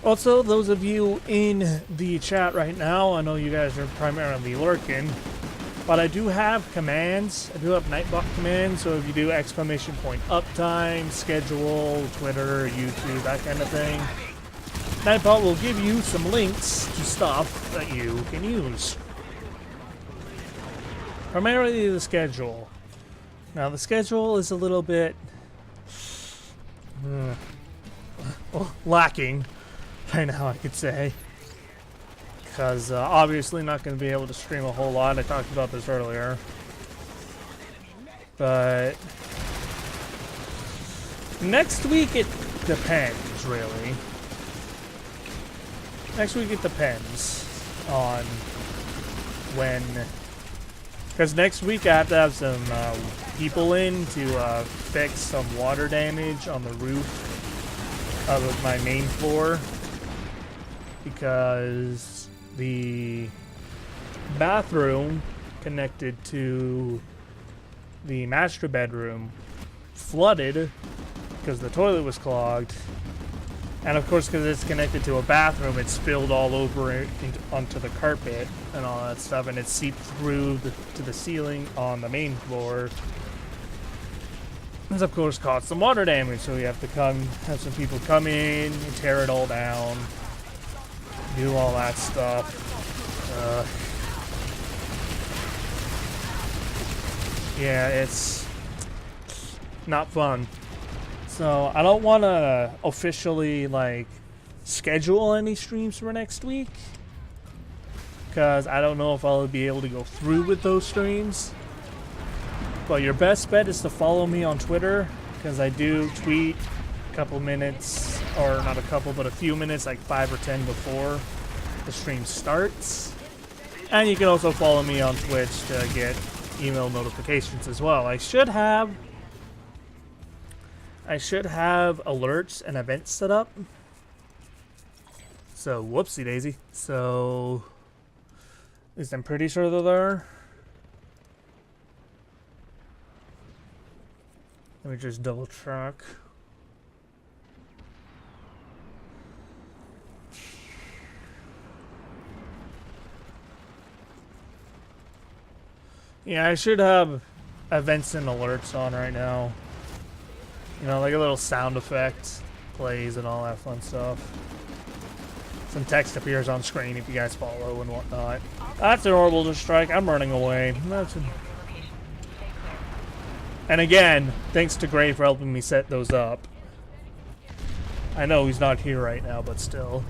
Also, those of you in the chat right now, I know you guys are primarily lurking, but I do have commands. I do have Nightbot commands, so if you do !uptime, schedule, Twitter, YouTube, that kind of thing, Nightbot will give you some links to stuff that you can use. Primarily the schedule. Now, the schedule is a little bit lacking. Right now, I could say, because obviously not going to be able to stream a whole lot. I talked about this earlier, but next week it depends, really. Next week it depends on when, because next week I have to have some people in to fix some water damage on the roof of my main floor. Because the bathroom connected to the master bedroom flooded because the toilet was clogged, and of course because it's connected to a bathroom, it spilled all over onto the carpet and all that stuff, and it seeped through to the ceiling on the main floor. This of course caused some water damage, so we have to have some people come in and tear it all down. Do all that stuff. Yeah, it's not fun. So I don't want to officially like schedule any streams for next week, because I don't know if I'll be able to go through with those streams. But your best bet is to follow me on Twitter, because I do tweet a couple minutes, or not a couple, but a few minutes, like 5 or 10 before the stream starts. And you can also follow me on Twitch to get email notifications as well. I should have alerts and events set up. So, whoopsie daisy. So, at least I'm pretty sure they're there. Let me just double check. Yeah, I should have events and alerts on right now. You know, like a little sound effect plays and all that fun stuff. Some text appears on screen if you guys follow and whatnot. That's an orbital to strike. I'm running away. And again, thanks to Gray for helping me set those up. I know he's not here right now, but still.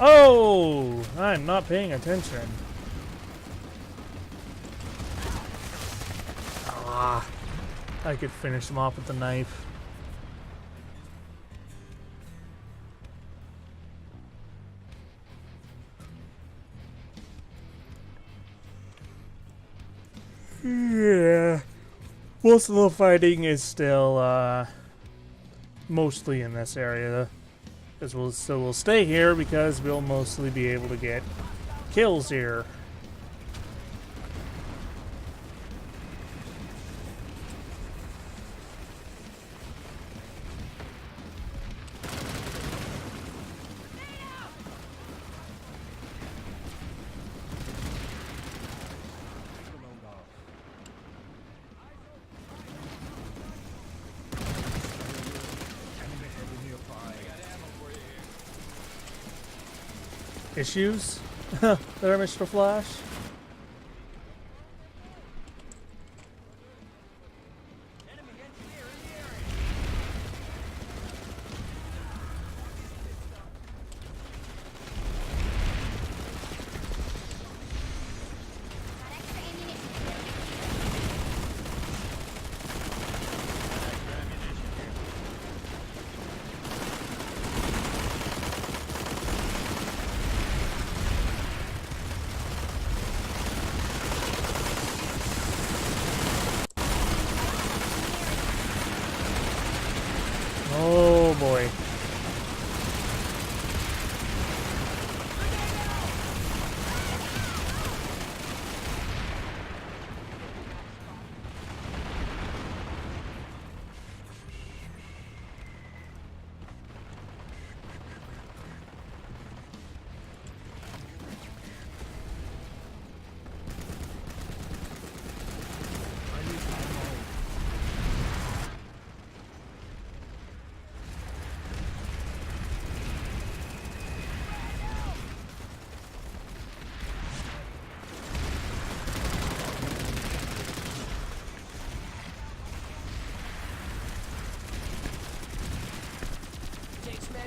Oh, I'm not paying attention. Ah, I could finish him off with the knife. Yeah, most of the fighting is still mostly in this area. Because we'll stay here because we'll mostly be able to get kills here. Issues? There, Mr. Flash? Oh boy.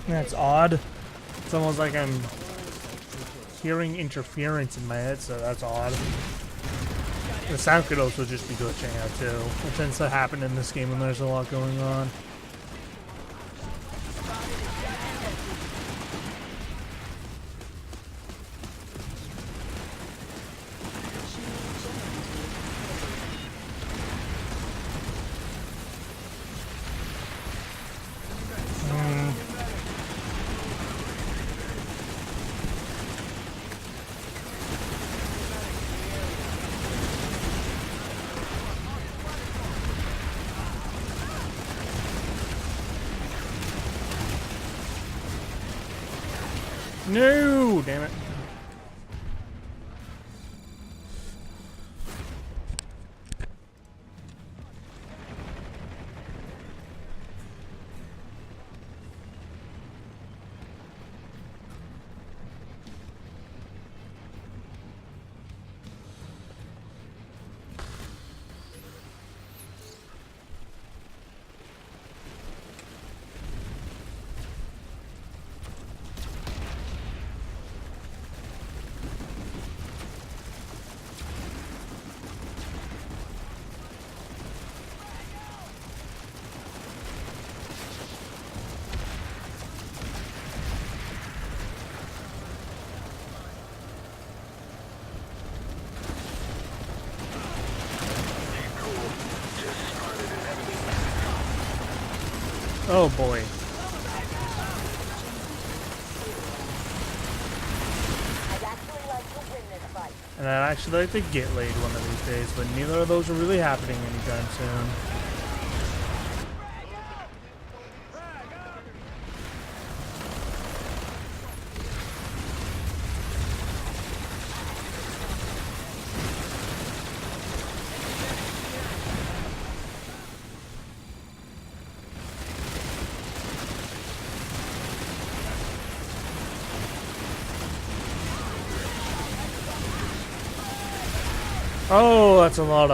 That's odd. It's almost like I'm hearing interference in my head, so that's odd. The sound could also just be glitching out too. It tends to happen in this game when there's a lot going on. No, damn it. Oh boy. I'd actually like to win this fight. And I'd actually like to get laid one of these days, but neither of those are really happening anytime soon. Oh, that's a lot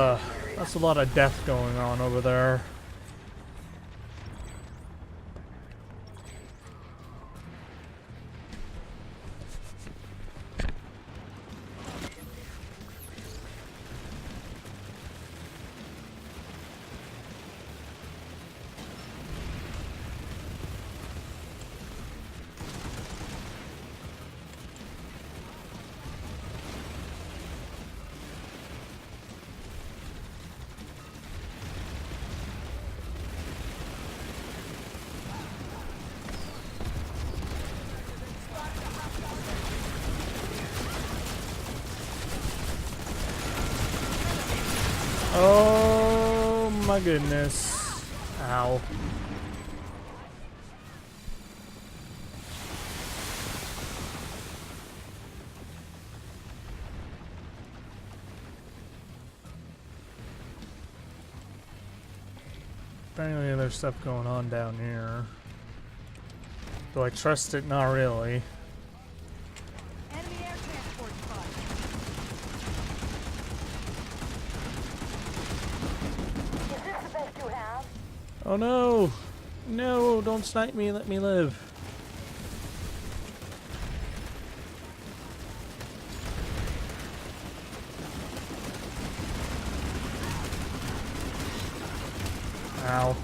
of death going on over there. Oh my goodness. Ow. Apparently there's stuff going on down here. Do I trust it? Not really. Enemy air transport spotted. Is this the best you have? Oh no! No, don't snipe me, let me live. Ow.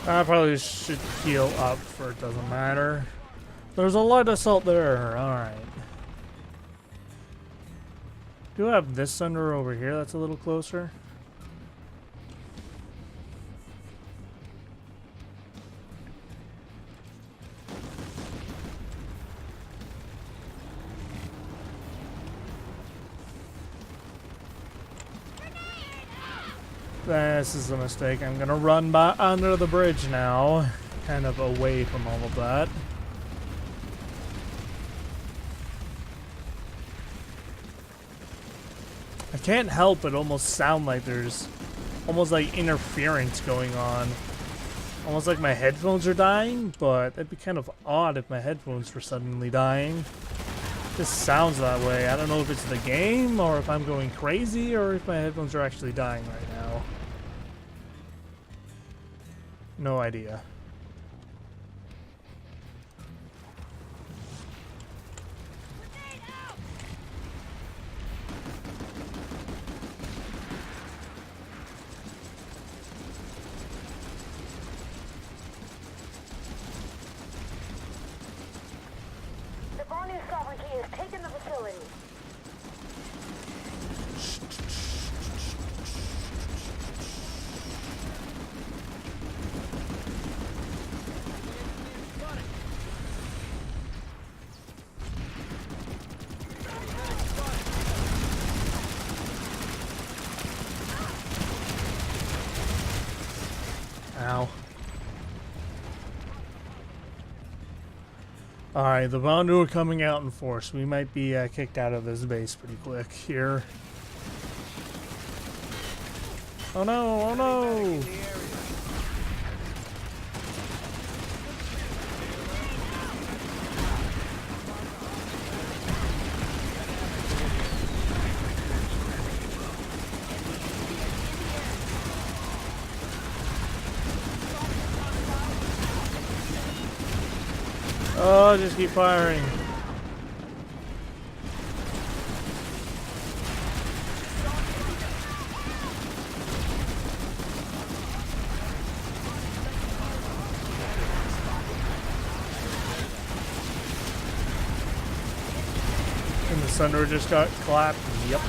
I probably should heal up for it doesn't matter. There's a light assault there. Alright. Do I have this thunder over here that's a little closer? This is a mistake. I'm gonna run by under the bridge now, kind of away from all of that. I can't help but almost sound like there's almost like interference going on. Almost like my headphones are dying, but it'd be kind of odd if my headphones were suddenly dying. This sounds that way. I don't know if it's the game or if I'm going crazy or if my headphones are actually dying right now. No idea. The Volume Sovereignty has taken the facility. Ow. Alright, the Bondu are coming out in force. We might be kicked out of this base pretty quick here. Oh no, oh no! Oh, just keep firing. And the thunder just got clapped. Yep.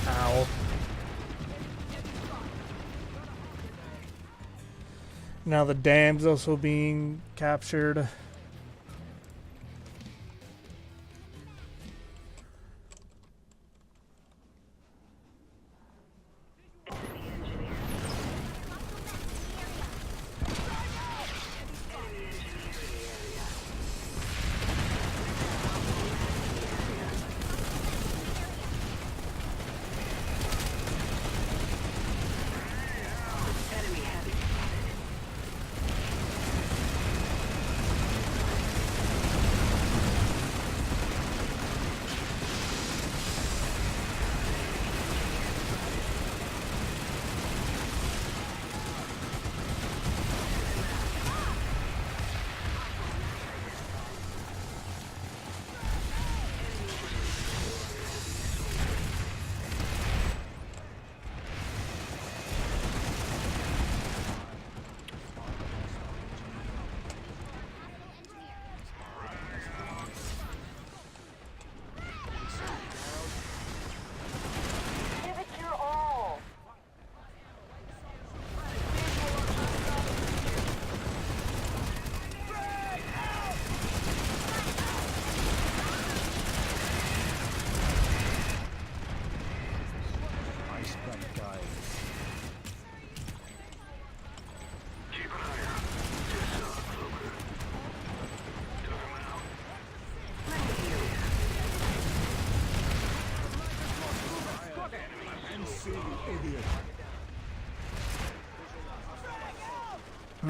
Ow. Now the dam's also being captured.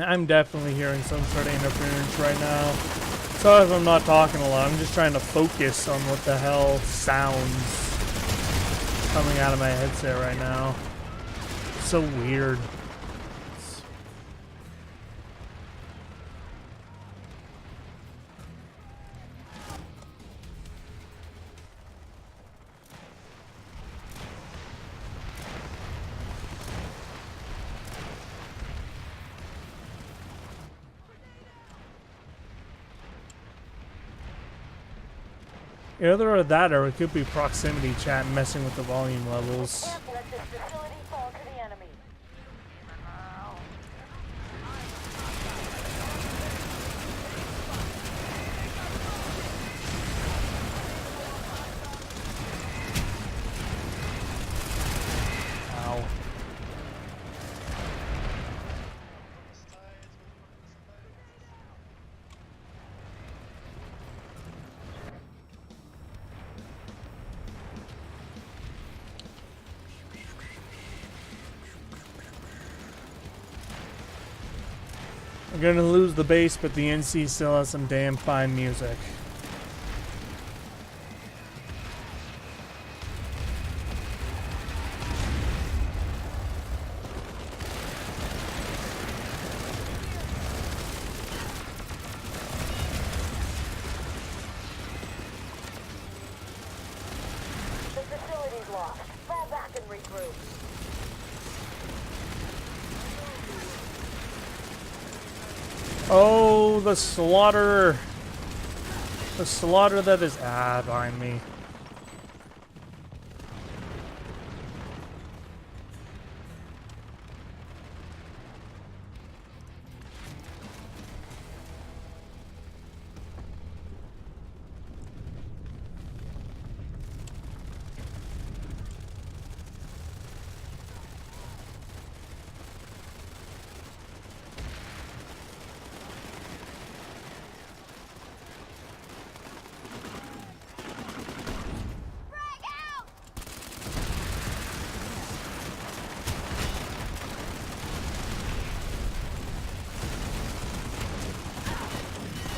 I'm definitely hearing some sort of interference right now. So if I'm not talking a lot, I'm just trying to focus on what the hell sounds coming out of my headset right now. It's so weird. Either that or it could be proximity chat messing with the volume levels. Can't let this facility fall to the enemy. Ow. I'm gonna lose the base, but the NC still has some damn fine music. The facility's lost. Fall back and regroup. Oh, the slaughter. The slaughter that is behind me.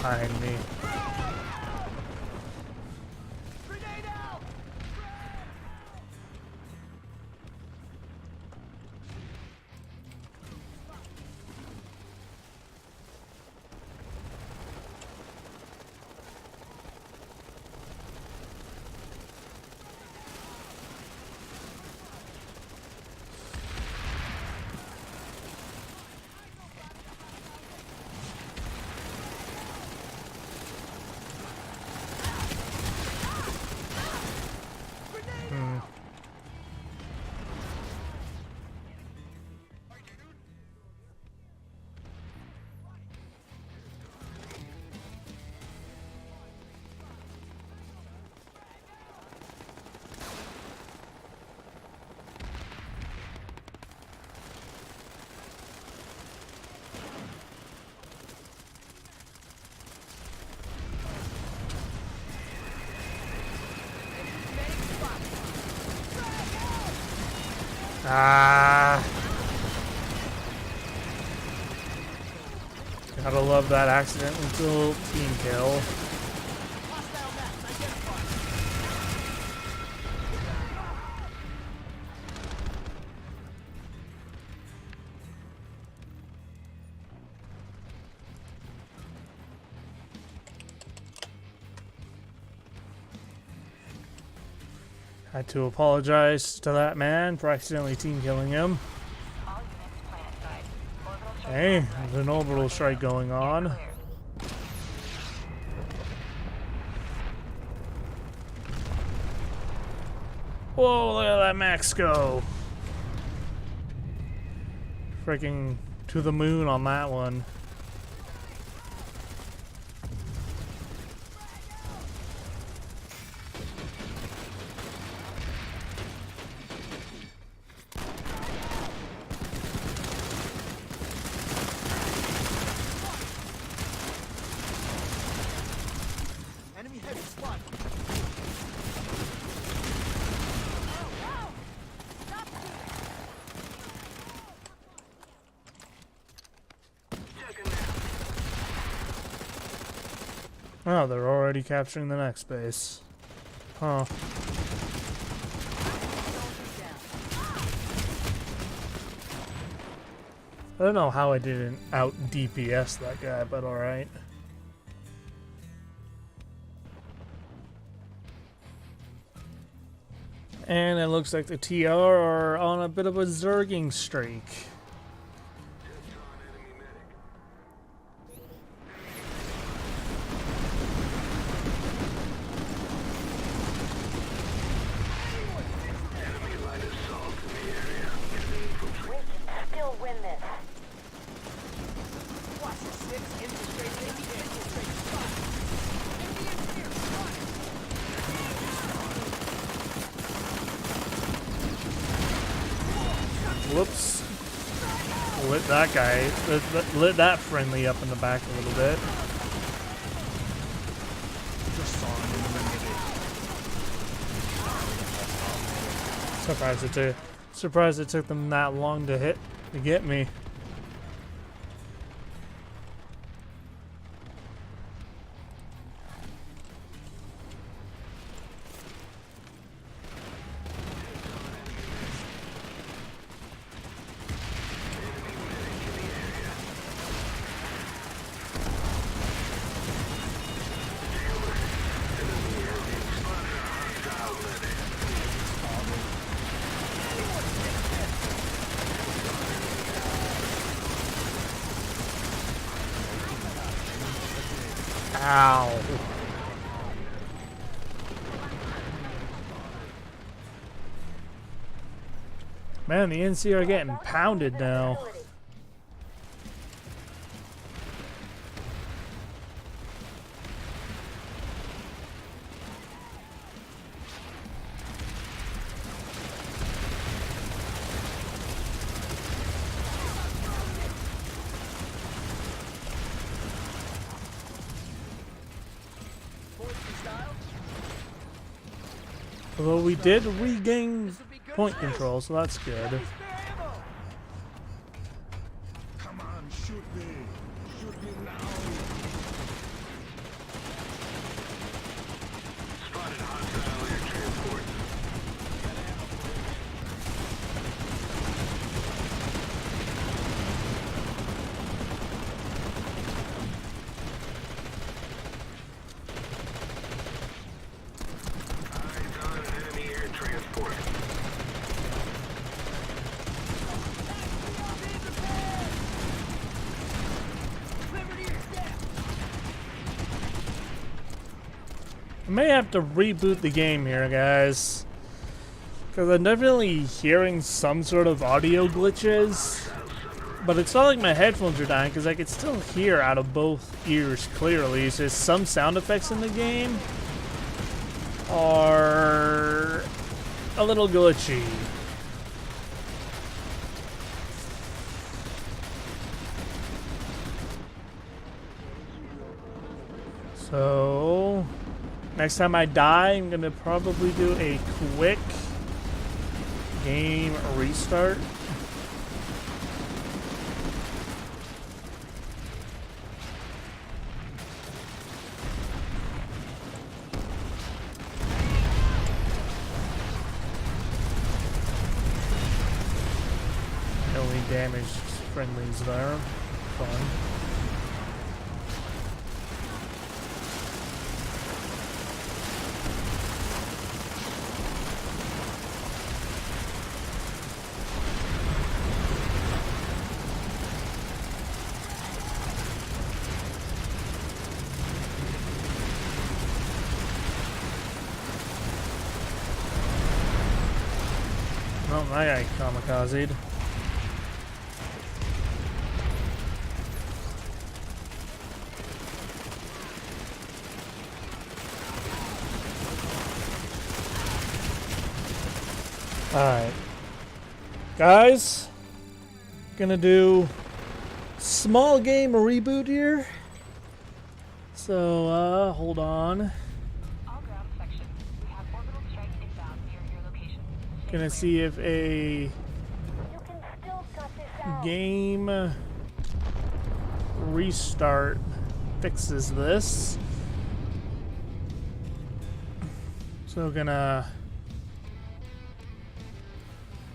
Behind me. Grenade out! Gotta love that accidental team kill. Hostile maps identified. Had to apologize to that man for accidentally team killing him. All units Planetside. Orbital strike. Hey, there's an orbital strike going on. Cleared. Whoa, look at that max go. Freaking to the moon on that one. Enemy heavy squad. Oh, they're already capturing the next base. Huh. I don't know how I didn't out DPS that guy, but alright. And it looks like the TR are on a bit of a zerging streak. We can still win this. Watch the 6 infiltrate the infiltrate spot. Indians here, run! Whoops. Lit that guy. Lit that friendly up in the back a little bit. Surprised it took them that long to get me. Ow. Man, the NC are getting pounded now. Although we did regain point control, so that's good. Come on, shoot me. Shoot me now. Spotted hostile air transport. Eyes on enemy air transport. I may have to reboot the game here, guys. Because I'm definitely hearing some sort of audio glitches. But it's not like my headphones are dying, because I could still hear out of both ears clearly. It's just some sound effects in the game are a little glitchy. So next time I die, I'm gonna probably do a quick game restart. Only damaged friendlies there. Fun. Oh, my guy kamikazed. Alright. Guys, gonna do small game reboot here. So, hold on. All ground section. We have orbital strike inbound near your location. Gonna see if a You can still cut this out. game restart fixes this. So gonna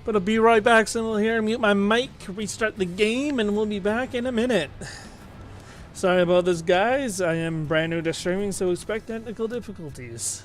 but I'll be right back. So we'll hear mute my mic, restart the game, and we'll be back in a minute. Sorry about this, guys. I am brand new to streaming, so expect technical difficulties.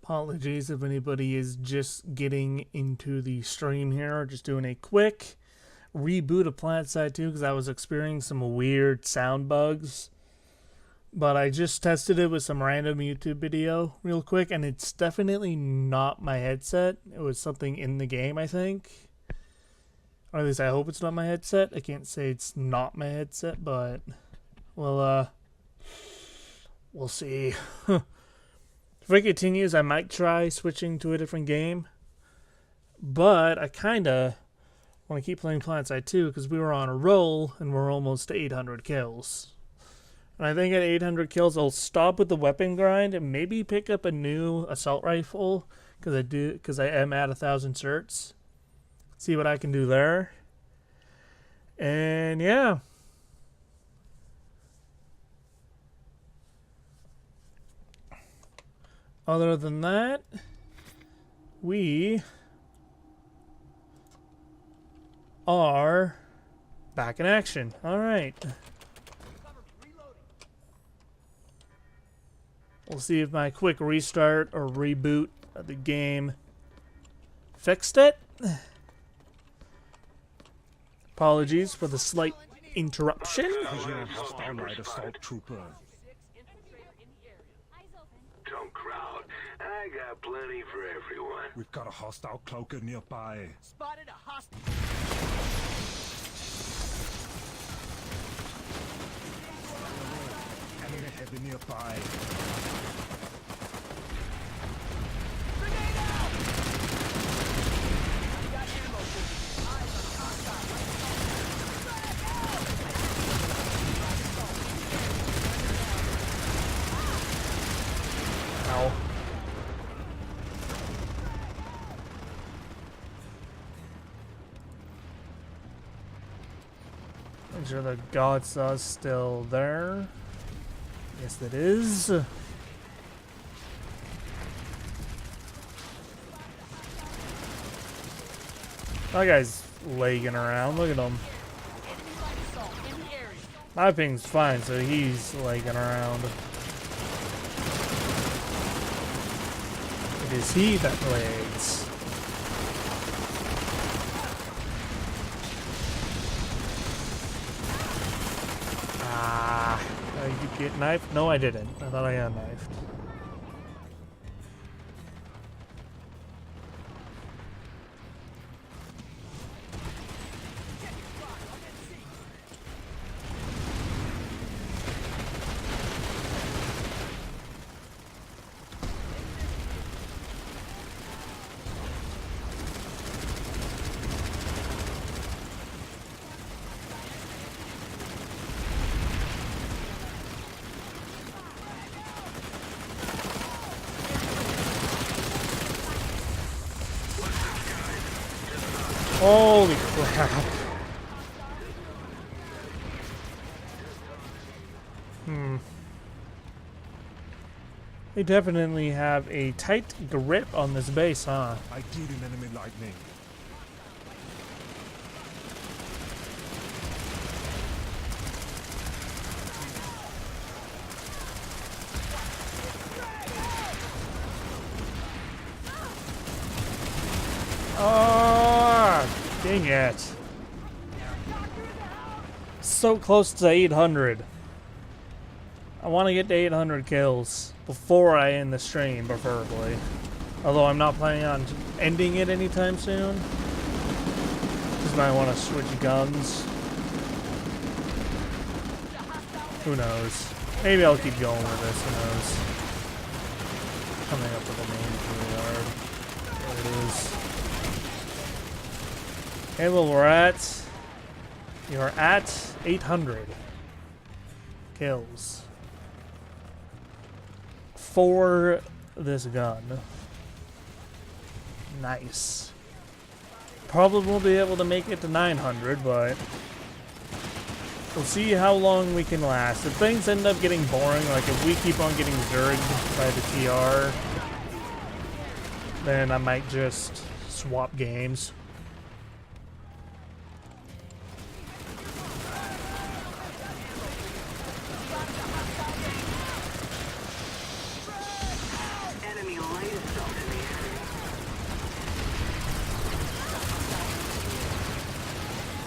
Apologies if anybody is just getting into the stream here. Just doing a quick reboot of Planetside 2 because I was experiencing some weird sound bugs. But I just tested it with some random YouTube video real quick, and it's definitely not my headset. It was something in the game, I think. Or at least I hope it's not my headset. I can't say it's not my headset, but we'll see. If it continues, I might try switching to a different game. But I kind of want to keep playing Planetside 2 because we were on a roll and we're almost to 800 kills. And I think at 800 kills, I'll stop with the weapon grind and maybe pick up a new assault rifle because I am at 1,000 certs. See what I can do there. And yeah. Other than that, we are back in action. All right. We'll see if my quick restart or reboot of the game fixed it. Apologies for the slight interruption. Starlight assault trooper. Don't crowd. I got plenty for everyone. We've got a hostile cloaker nearby. Spotted a hostile. Enemy heavy nearby. Grenade out! Got ammo for you. Eyes on hostile. Ow. Make sure the God Saw's still there. Yes, it is. That guy's lagging around. Look at him. My ping's fine, so he's lagging around. It is he that lags. Ah, did I get knifed? No, I didn't. I thought I got knifed. Holy crap. They definitely have a tight grip on this base, huh? I killed an enemy lightning. Oh, dang it. So close to 800. I want to get to 800 kills before I end the stream, preferably. Although I'm not planning on ending it anytime soon. Just might want to switch guns. Who knows? Maybe I'll keep going with this, who knows? Coming up with a name for the yard. There it is. Okay, well you're at 800 kills for this gun. Nice. Probably won't be able to make it to 900, but we'll see how long we can last. If things end up getting boring, like if we keep on getting zerged by the TR, then I might just swap games. Enemy light assault in the area.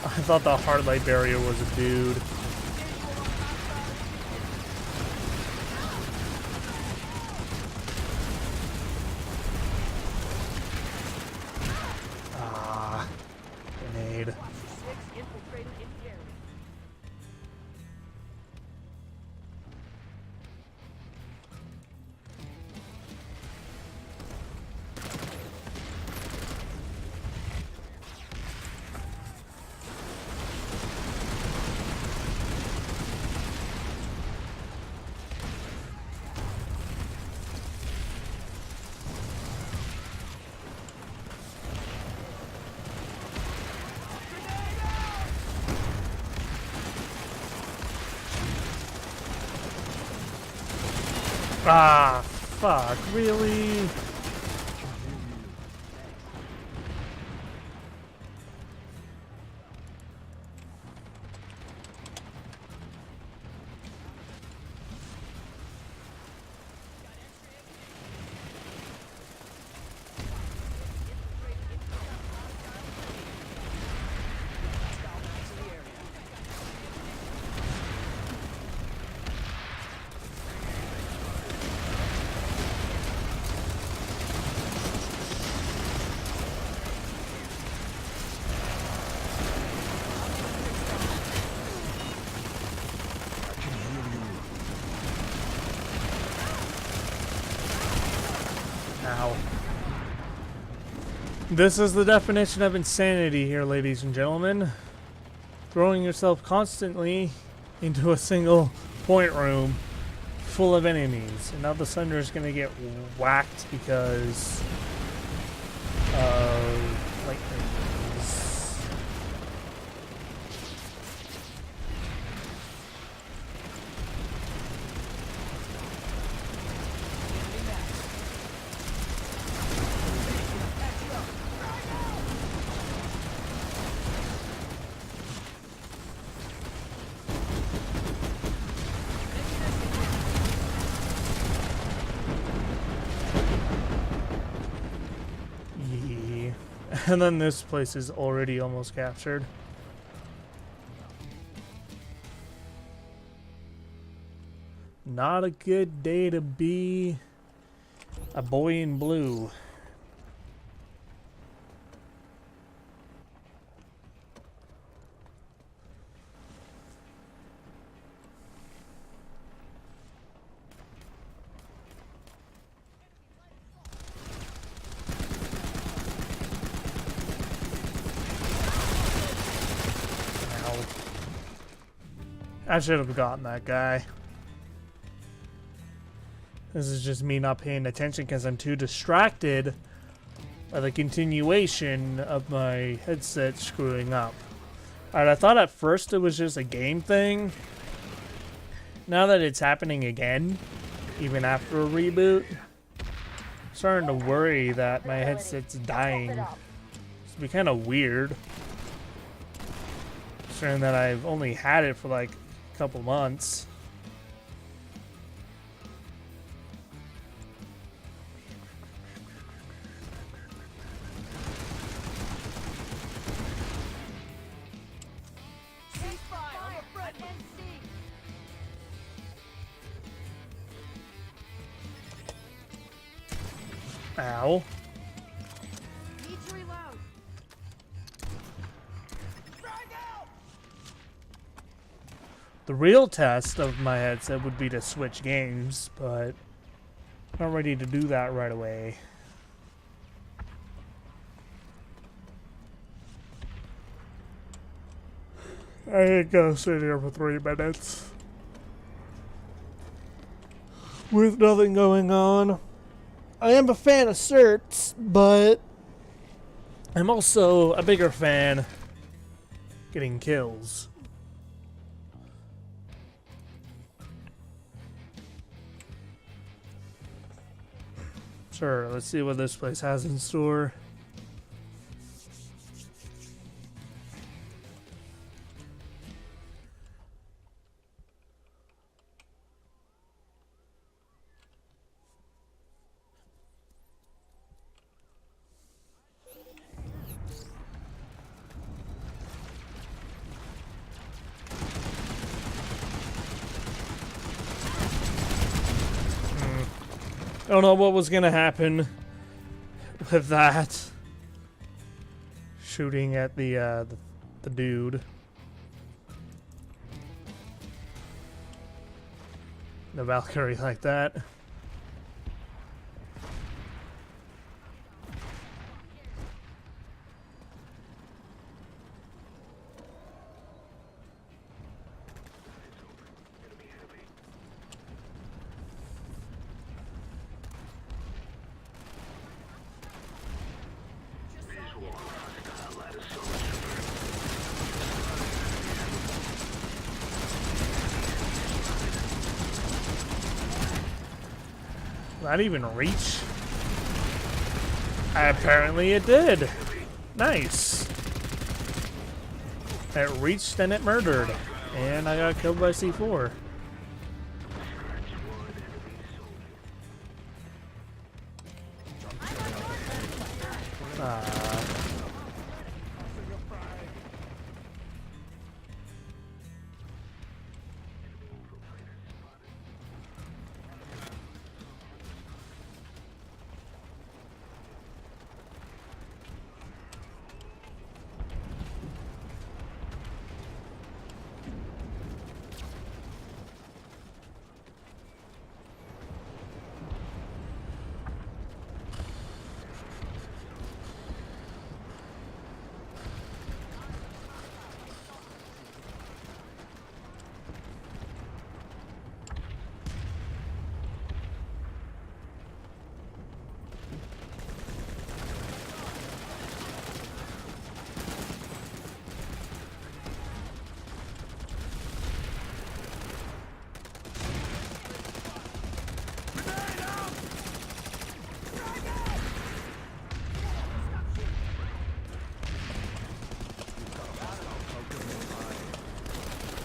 I thought the hard light barrier was a dude. Ah, grenade. Infiltrated in the area. Ah, fuck, really? Ow. This is the definition of insanity here, ladies and gentlemen. Throwing yourself constantly into a single point room full of enemies. And now the Thunder is going to get whacked because of lightnings. And then this place is already almost captured. Not a good day to be a boy in blue. I should have gotten that guy. This is just me not paying attention because I'm too distracted the continuation of my headset screwing up. Alright, I thought at first it was just a game thing. Now that it's happening again, even after a reboot, I'm starting to worry that my headset's dying. It's be kind of weird. Considering that I've only had it for like a couple months. Ow. Need to reload. The real test of my headset would be to switch games, but I'm not ready to do that right away. I ain't gonna sit here for 3 minutes with nothing going on. I am a fan of certs, but I'm also a bigger fan getting kills. Sure, let's see what this place has in store. I don't know what was gonna happen with that. Shooting at the dude. The Valkyrie like that. Not even reach? Apparently it did. Nice. It reached and it murdered. And I got killed by C4.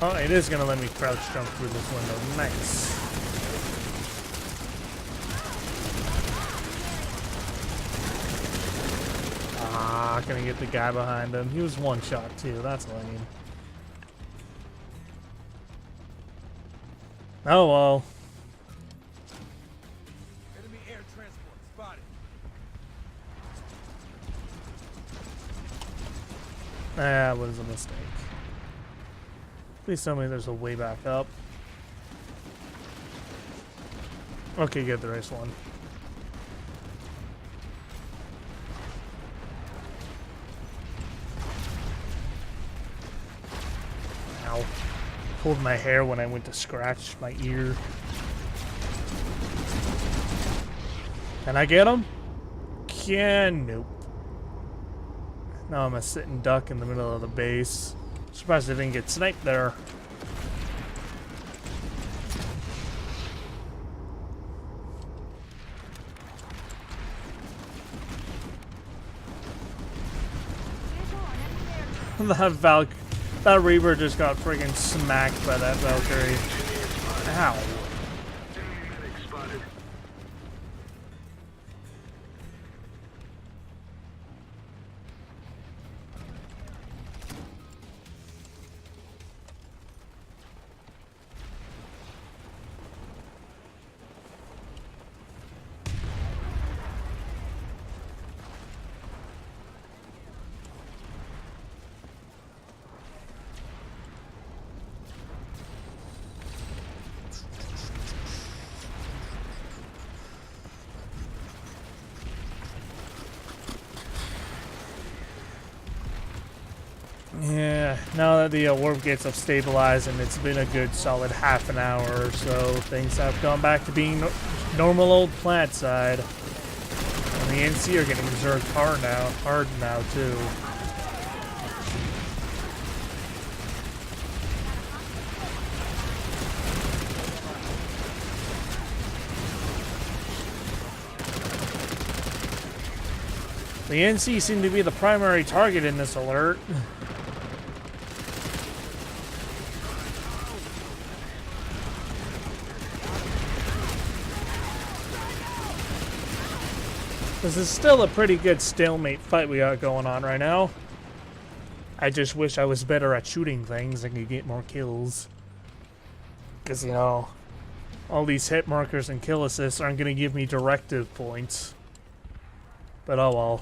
Oh, it is gonna let me crouch jump through this window. Nice. Ah, gonna get the guy behind him. He was one shot too. That's lame. Oh well. Enemy air transport spotted. That was a mistake. Please tell me there's a way back up. Okay, good, there is one. Ow. Pulled my hair when I went to scratch my ear. Can I get him? again. Nope. Now I'm a sitting duck in the middle of the base. Surprised I didn't get sniped there. That Reaper just got friggin' smacked by that Valkyrie. Ow. Medic spotted. Yeah, now that the warp gates have stabilized and it's been a good solid half an hour or so, things have gone back to being normal old Planetside. And the NC are getting berserked hard now too. The NC seem to be the primary target in this alert. This is still a pretty good stalemate fight we got going on right now. I just wish I was better at shooting things and could get more kills. Because, you know, all these hit markers and kill assists aren't going to give me directive points. But oh well.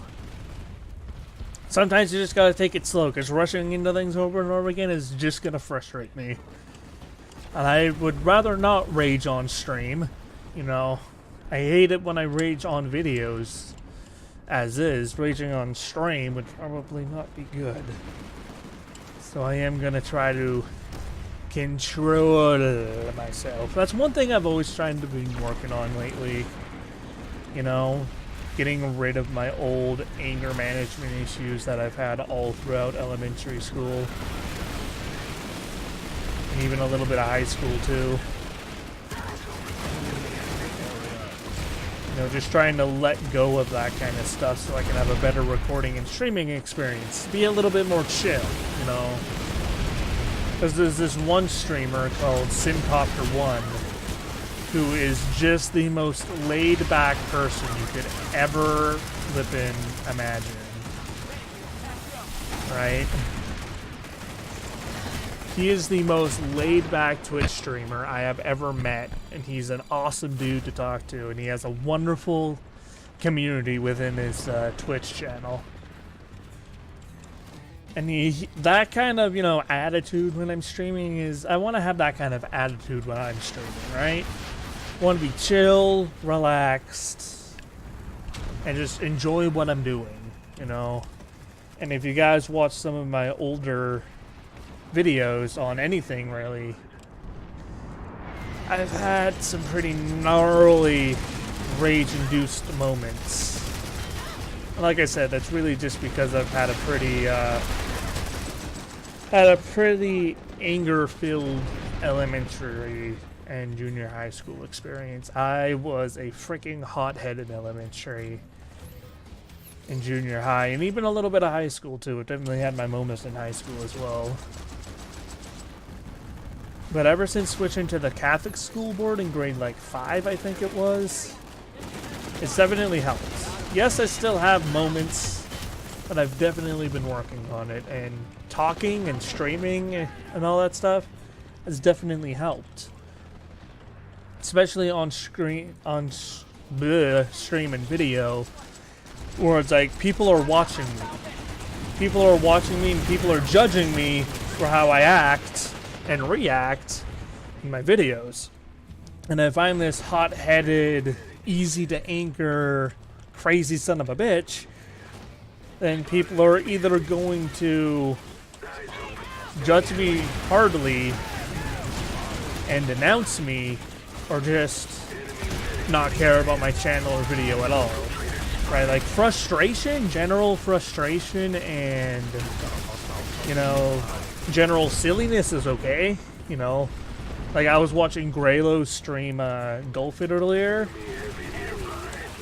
Sometimes you just gotta take it slow, because rushing into things over and over again is just gonna frustrate me. And I would rather not rage on stream, you know. I hate it when I rage on videos. As is, raging on stream would probably not be good. So I am gonna try to control myself. That's one thing I've always tried to be working on lately. You know, getting rid of my old anger management issues that I've had all throughout elementary school. And even a little bit of high school too. You know, just trying to let go of that kind of stuff so I can have a better recording and streaming experience. Be a little bit more chill, you know. Because there's this one streamer called Simcopter1 who is just the most laid-back person you could ever flippin' imagine. Right? He is the most laid-back Twitch streamer I have ever met, and he's an awesome dude to talk to, and he has a wonderful community within his Twitch channel. And that kind of, you know, attitude when I'm streaming is, I want to have that kind of attitude when I'm streaming, right? I want to be chill, relaxed, and just enjoy what I'm doing, you know? And if you guys watch some of my older videos on anything, really, I've had some pretty gnarly rage-induced moments. Like I said, that's really just because I've had a pretty anger-filled elementary and junior high school experience. I was a freaking hot-headed elementary and junior high, and even a little bit of high school too. It definitely had my moments in high school as well. But ever since switching to the Catholic school board in grade like 5, I think it was, it's definitely helped. Yes, I still have moments, but I've definitely been working on it, and talking and streaming and all that stuff has definitely helped. Especially on stream and video, where it's like people are watching me. People are watching me and people are judging me for how I act and react in my videos. And if I'm this hot-headed, easy to anger, crazy son of a bitch, then people are either going to judge me hardly and denounce me, or just not care about my channel or video at all. right? Like frustration, general frustration, and you know, general silliness is okay. You know, like I was watching Graylo stream Golf It earlier,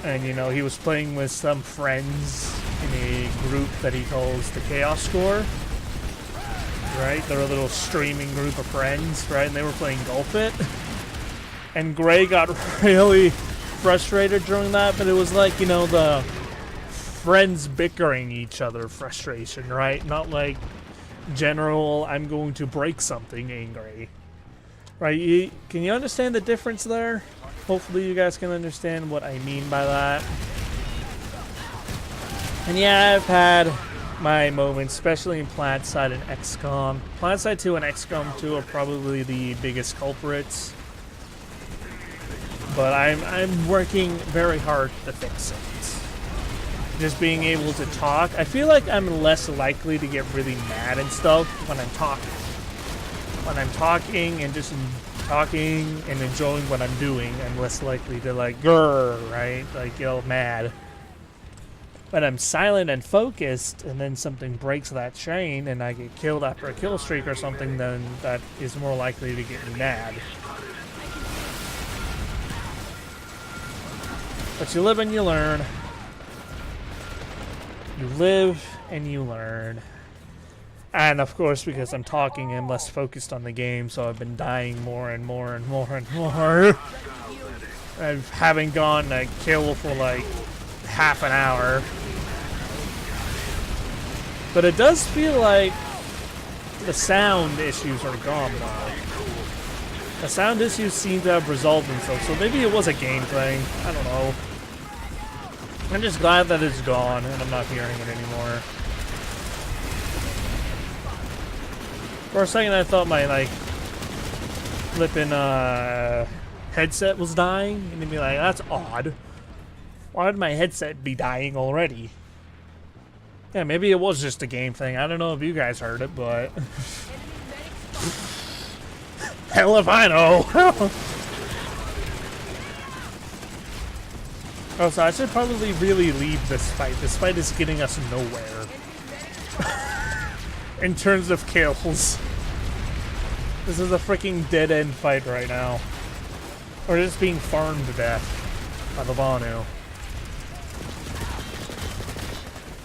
and you know he was playing with some friends in a group that he calls the Chaos Score. Right, they're a little streaming group of friends, right? And they were playing Golf It, and Gray got really frustrated during that, but it was like, you know, the friends bickering each other frustration, right? Not like general I'm going to break something angry, right? Can you understand the difference there? Hopefully you guys can understand what I mean by that. And yeah, I've had my moments, especially in Planetside and XCOM. Planetside 2 and XCOM 2 are probably the biggest culprits. But I'm working very hard to fix it. Just being able to talk. I feel like I'm less likely to get really mad and stuff when I'm talking. When I'm talking and just talking and enjoying what I'm doing, I'm less likely to like, grrr, right? Like, get mad. When I'm silent and focused, and then something breaks that chain, and I get killed after a kill streak or something, then that is more likely to get me mad. But you live and you learn. You live and you learn. And of course, because I'm talking, I'm less focused on the game, so I've been dying more and more and more and more. I haven't gone a kill for like half an hour. But it does feel like the sound issues are gone now. The sound issues seem to have resolved themselves, so maybe it was a game thing. I don't know. I'm just glad that it's gone and I'm not hearing it anymore. For a second I thought my like flipping headset was dying, and I'd be like, that's odd. Why would my headset be dying already? Yeah, maybe it was just a game thing. I don't know if you guys heard it, but hell if I know. Oh, so I should probably really leave this fight. This fight is getting us nowhere. In terms of kills. This is a freaking dead-end fight right now. We're just being farmed to death by the Vanu.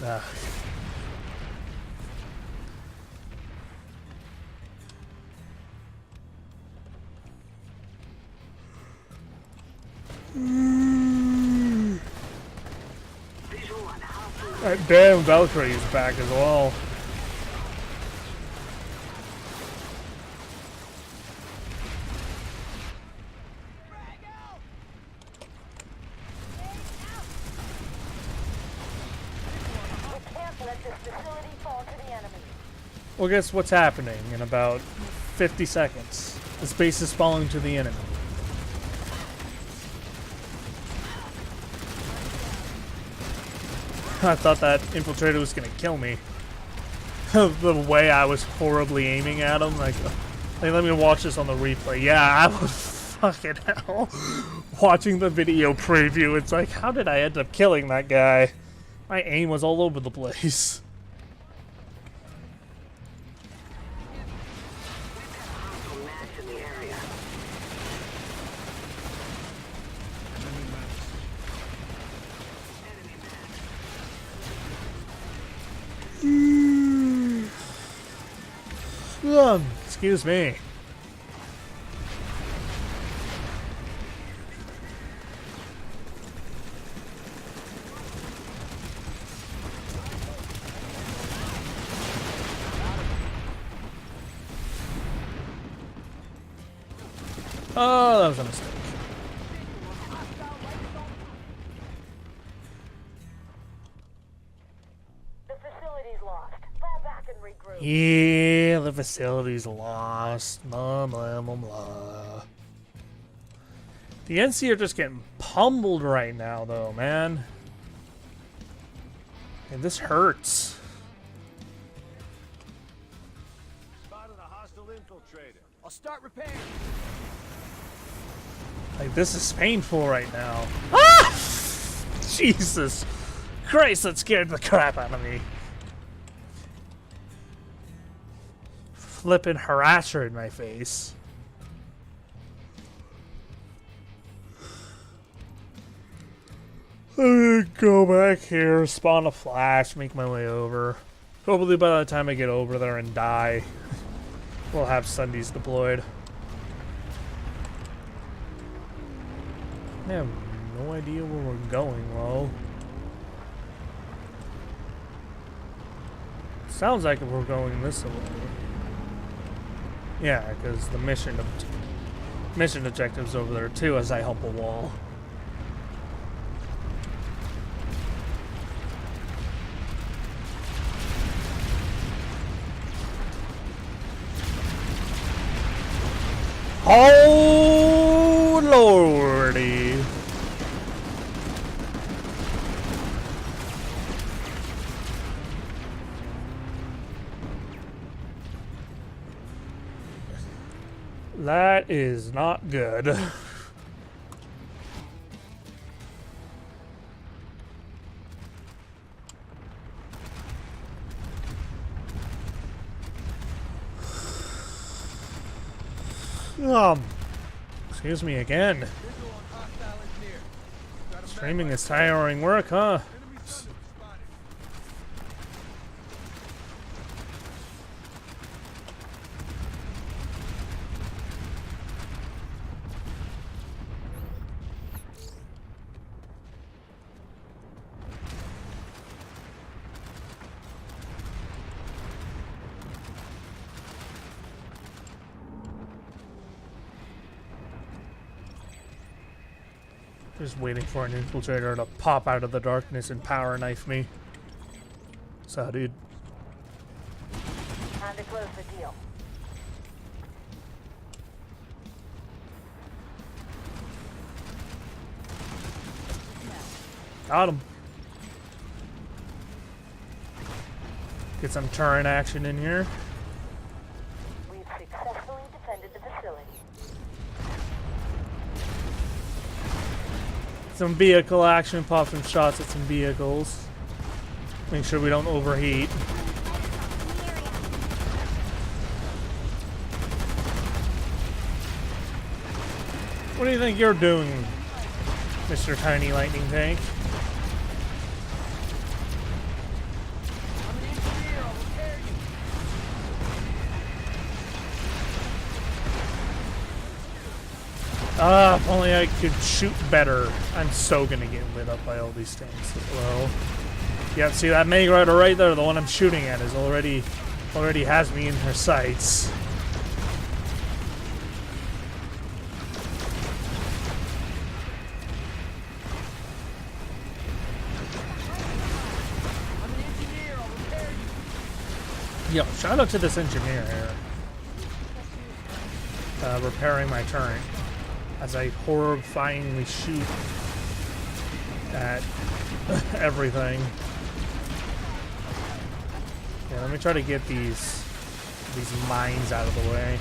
Ugh. That damn Valkyrie is back as well. Well, guess what's happening in about 50 seconds? This base is falling to the enemy. I thought that infiltrator was gonna kill me. The way I was horribly aiming at him, like, let me watch this on the replay. Yeah, I was fucking hell. Watching the video preview, it's like, how did I end up killing that guy? My aim was all over the place. Excuse me. Oh, that was a mistake. The facility's lost. Fall back and regroup. Yeah, the facility's lost. Blah, blah, blah, blah. The NC are just getting pummeled right now, though, man. And this hurts. Spotted a hostile infiltrator. I'll start repairing. Like, this is painful right now. Ah! Jesus. Christ, that scared the crap out of me. Flippin' harasser in my face. Let me go back here, spawn a flash, make my way over. Hopefully by the time I get over there and die, we'll have Sundays deployed. I have no idea where we're going, though. Sounds like we're going this way. Yeah, because the mission objective's over there too as I hump a wall. Oh lordy. That is not good. Excuse me again. Streaming is tiring work, huh? Just waiting for an infiltrator to pop out of the darkness and power knife me. So, dude. Time to close the deal. Got him. Get some turret action in here. We've successfully defended the facility. Some vehicle action, pop some shots at some vehicles. Make sure we don't overheat. What do you think you're doing, Mr. Tiny Lightning Tank? If only I could shoot better. I'm so gonna get lit up by all these things as well. Yeah, see that Meg Rider right there, the one I'm shooting at, is already has me in her sights. Yo, shout out to this engineer here. Repairing my turret as I horrifyingly shoot at everything. Yeah, let me try to get these mines out of the way.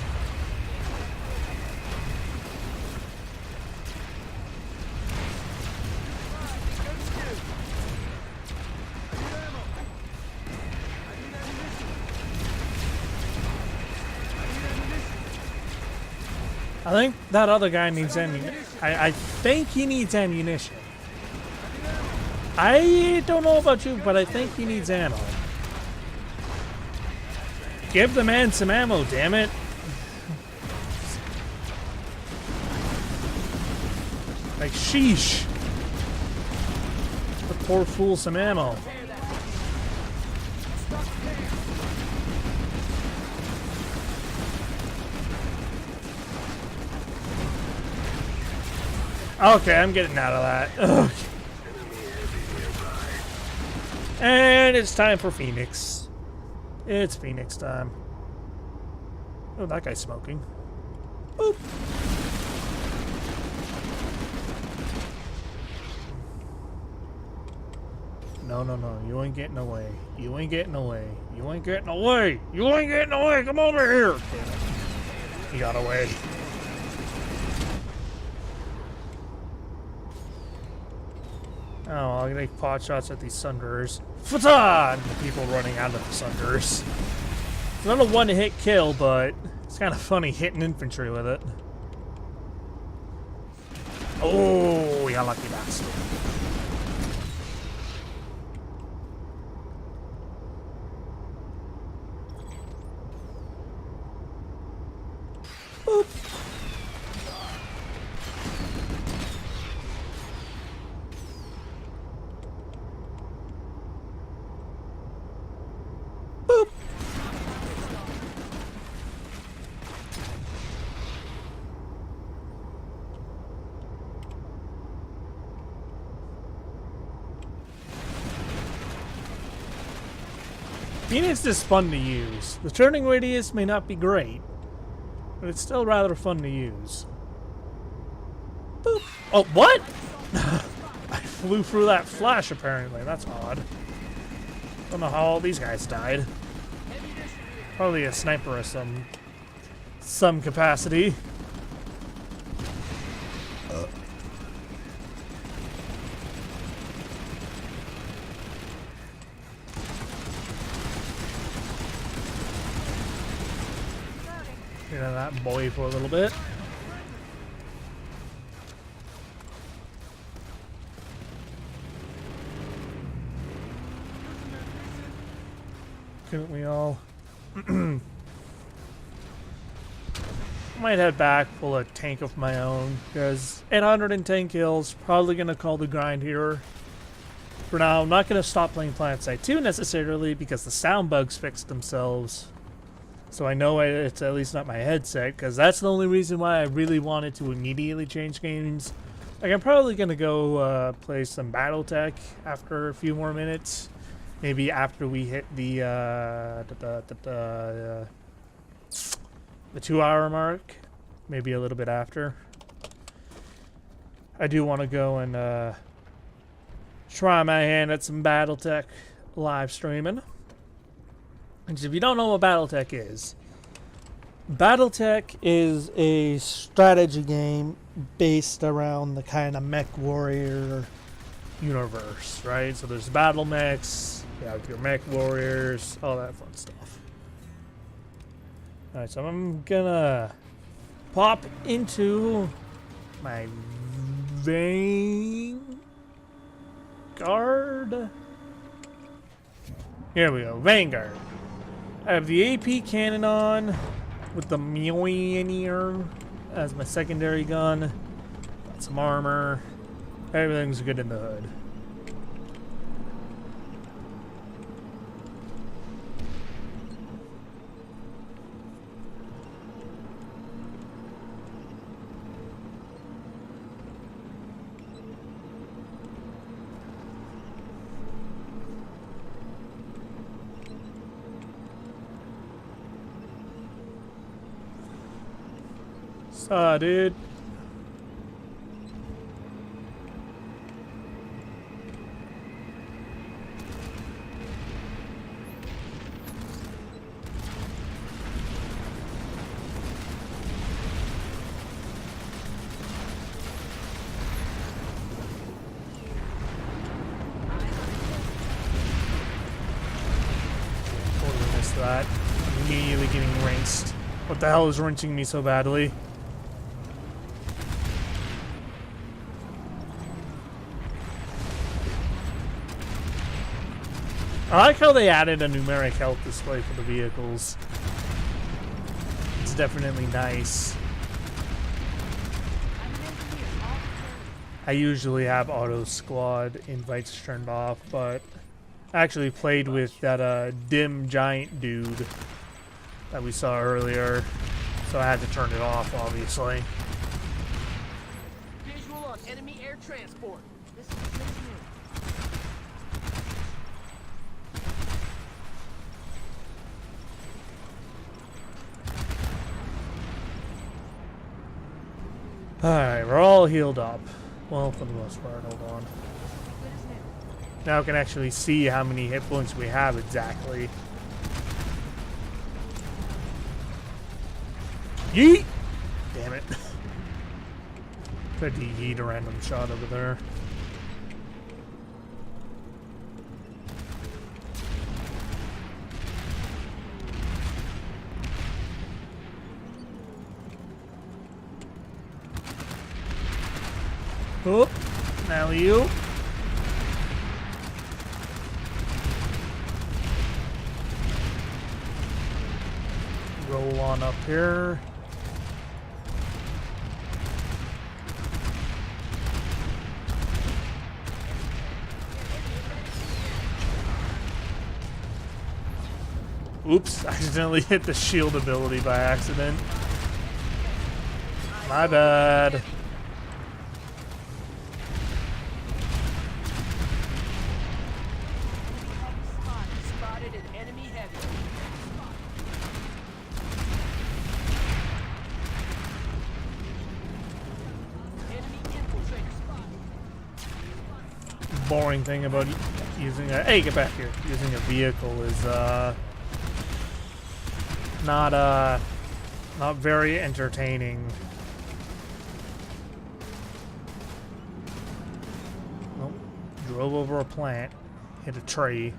I think that other guy needs ammunition. I think he needs ammunition. I don't know about you, but I think he needs ammo. Give the man some ammo, damn it. Like, sheesh. The poor fool some ammo. Okay, I'm getting out of that. Okay. And it's time for Phoenix. It's Phoenix time. Oh, that guy's smoking. Boop. No, no, no. You ain't getting away. You ain't getting away. You ain't getting away. You ain't getting away. Come over here. Damn it. He got away. Oh, I'm gonna take pot shots at these Sunders. Fatan! The people running out of the Sunders. It's not a one-hit kill, but it's kind of funny hitting infantry with it. Oh, you lucky bastard. Boop. Boop. Phoenix is fun to use. The turning radius may not be great, but it's still rather fun to use. Boop. Oh, what? I flew through that flash, apparently. That's odd. Don't know how all these guys died. Probably a sniper of some capacity. Get out of that boy for a little bit. Couldn't we all? Might head back, pull a tank of my own, because 810 kills, probably going to call the grind here. For now, I'm not going to stop playing Planetside 2 necessarily, because the sound bugs fixed themselves. So I know it's at least not my headset, because that's the only reason why I really wanted to immediately change games. Like, I'm probably going to go play some Battletech after a few more minutes. Maybe after we hit the 2-hour mark. Maybe a little bit after. I do want to go and try my hand at some Battletech live streaming. And if you don't know what Battletech is a strategy game based around the kind of mech warrior universe, right? So there's battle mechs, you have your mech warriors, all that fun stuff. Alright, so I'm gonna pop into my Vanguard. Here we go, Vanguard. I have the AP cannon on with the Mjolnir as my secondary gun. Got some armor. Everything's good in the hood. Dude. Totally missed that. Immediately getting rinsed. What the hell is wrenching me so badly? I like how they added a numeric health display for the vehicles. It's definitely nice. I usually have auto squad invites turned off, but I actually played with that dim giant dude that we saw earlier, so I had to turn it off, obviously. Visual on enemy air transport. This is Alright, we're all healed up. Well, for the most part, hold on. Now I can actually see how many hit points we have exactly. Yeet! Damn it. Tried to yeet a random shot over there. Oh, now you. Roll on up here. Oops, I accidentally hit the shield ability by accident. My bad. Spotted an enemy heavy. Enemy infiltrator spotted. Boring thing about using a get back here. Using a vehicle is not very entertaining. Nope. Drove over a plant, hit a tree.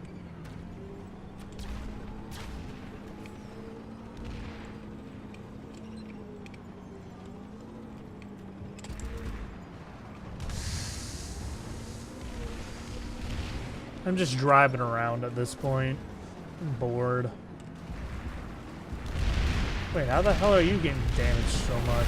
I'm just driving around at this point. I'm bored. Wait, how the hell are you getting damaged so much?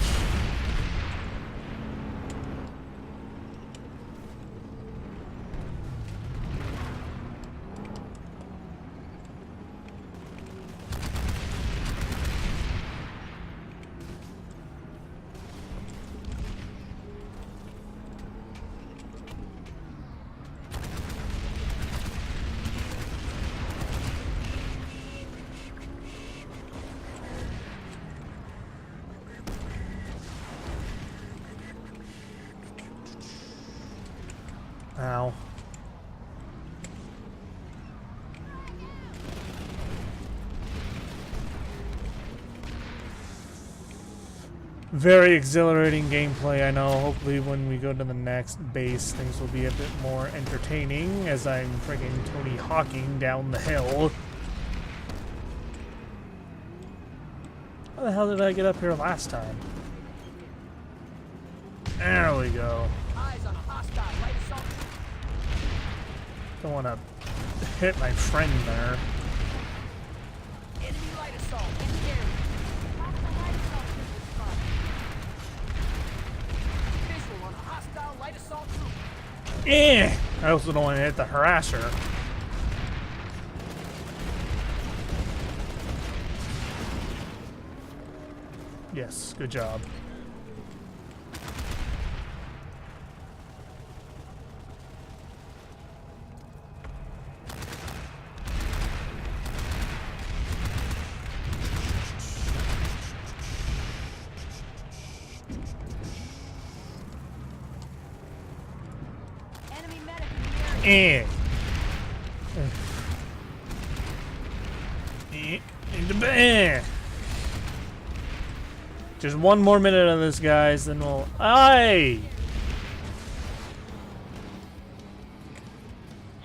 Ow. Very exhilarating gameplay, I know. Hopefully when we go to the next base, things will be a bit more entertaining as I'm friggin' Tony Hawking down the hill. How the hell did I get up here last time? There we go. Eyes on a hostile light assault. Don't want to hit my friend there. Enemy light assault in the area. Visual on a hostile light assault troop. Eh! I also don't want to hit the harasser. Yes, good job. Enemy medic in the area. In the bed. Just one more minute of this, guys, then we'll. Aye!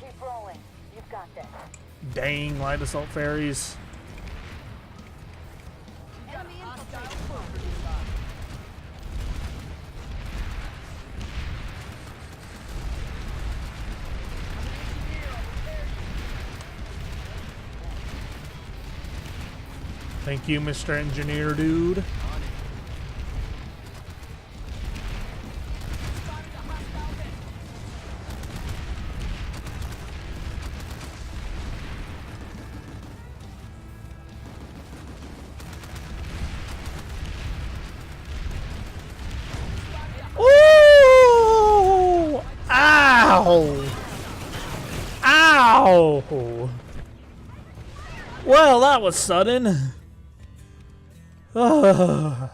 Keep rolling. You've got this. Dang, light assault fairies. Enemy Hostile infiltrator. trooper nearby. Thank you, Mr. Engineer Dude. Spotted a hostile hit. Ooh! Ow! Ow! Well, that was sudden. Ugh.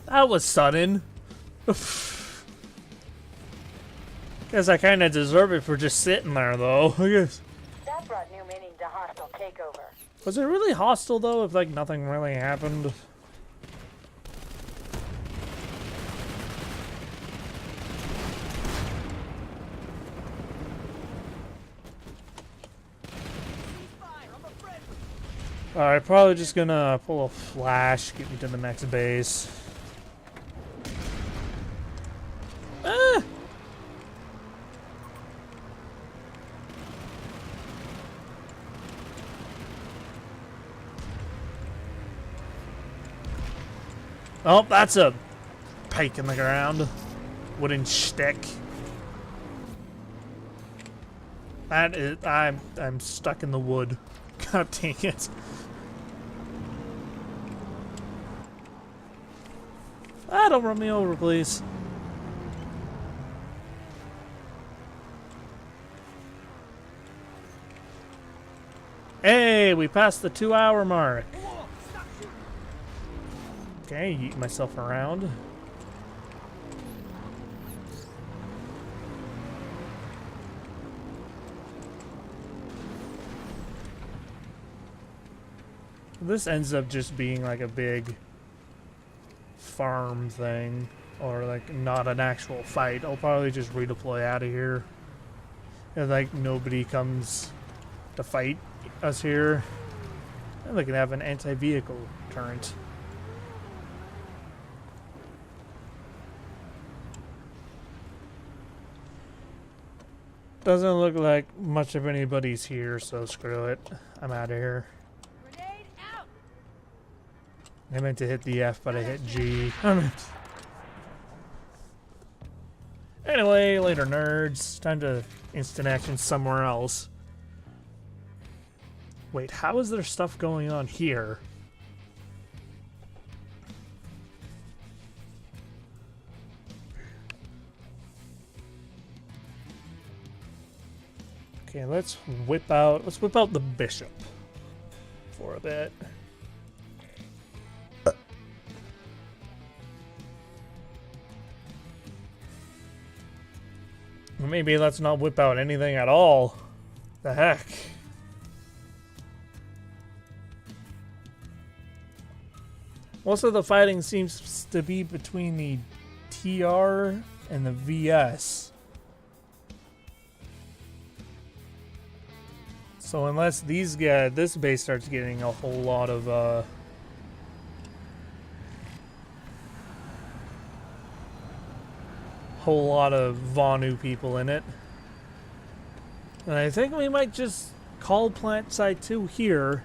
That was sudden. Guess I kind of deserve it for just sitting there, though. I guess. That brought new meaning to hostile takeover. Was it really hostile, though, if, like, nothing really happened? Alright, probably just gonna pull a flash, get me to the next base. Ah! Oh, that's a pike in the ground. Wooden stick. That is, I'm stuck in the wood. God dang it. Ah, don't run me over, please. Hey, we passed the 2-hour mark. Okay, yeet myself around. This ends up just being like a big farm thing, or like not an actual fight. I'll probably just redeploy out of here. And like nobody comes to fight us here. And they can have an anti-vehicle turret. Doesn't look like much of anybody's here, so screw it. I'm out of here. Grenade out. I meant to hit the F, but I hit G. Anyway, later nerds. Time to instant action somewhere else. Wait, how is there stuff going on here? Okay, let's whip out the bishop for a bit. Maybe let's not whip out anything at all. The heck? Most of the fighting seems to be between the TR and the VS. So unless these guys, this base starts getting a whole lot of Vonu people in it. And I think we might just call Planetside 2 here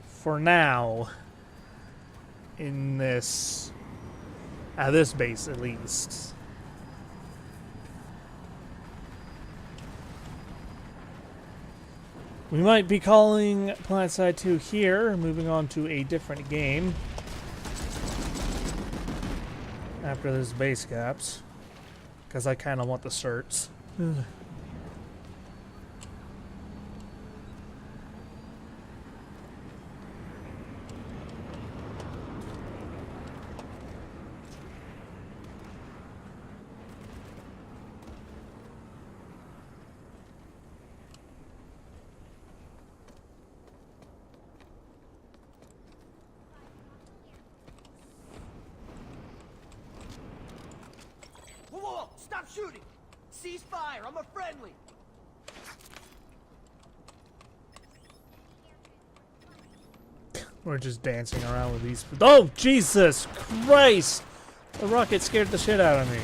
for now. In this, at this base at least. We might be calling Planetside 2 here, moving on to a different game after this base caps, because I kind of want the certs. Whoa, stop shooting! Cease fire, I'm a friendly! We're just dancing around with these. Oh, Jesus Christ! The rocket scared the shit out of me.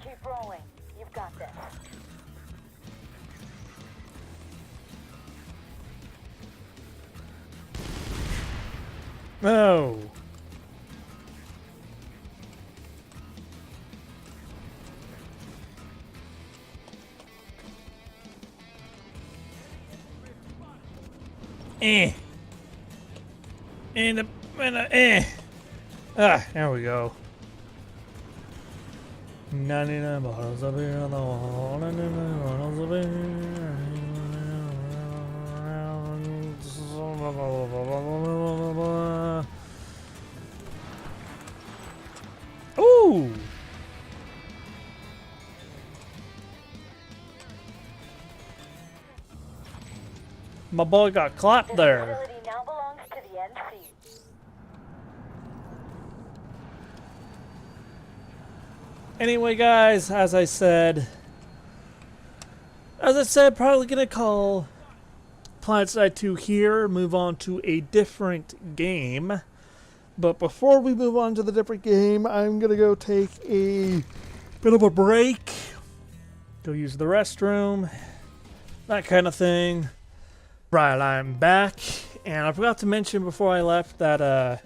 Keep rolling. You've got this. No. Ah, there we go. 99 bottles of beer on the wall. 99 bottles of beer. Ooh! My boy got clapped there. Facility now belongs to the NC. Anyway, guys, as I said, probably gonna call Planetside 2 here, move on to a different game. But before we move on to the different game, I'm gonna go take a bit of a break, go use the restroom, that kind of thing. Right, I'm back, and I forgot to mention before I left that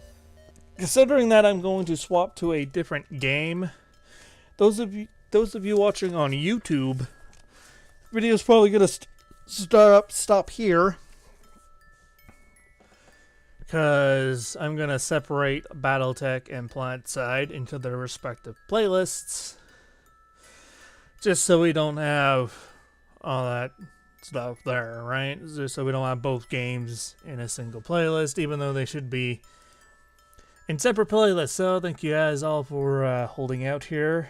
considering that I'm going to swap to a different game, those of you watching on YouTube, video's probably gonna stop here, because I'm gonna separate BattleTech and Planetside into their respective playlists, just so we don't have all that stuff there, right? Just so we don't have both games in a single playlist, even though they should be in separate playlists. So thank you guys all for holding out here.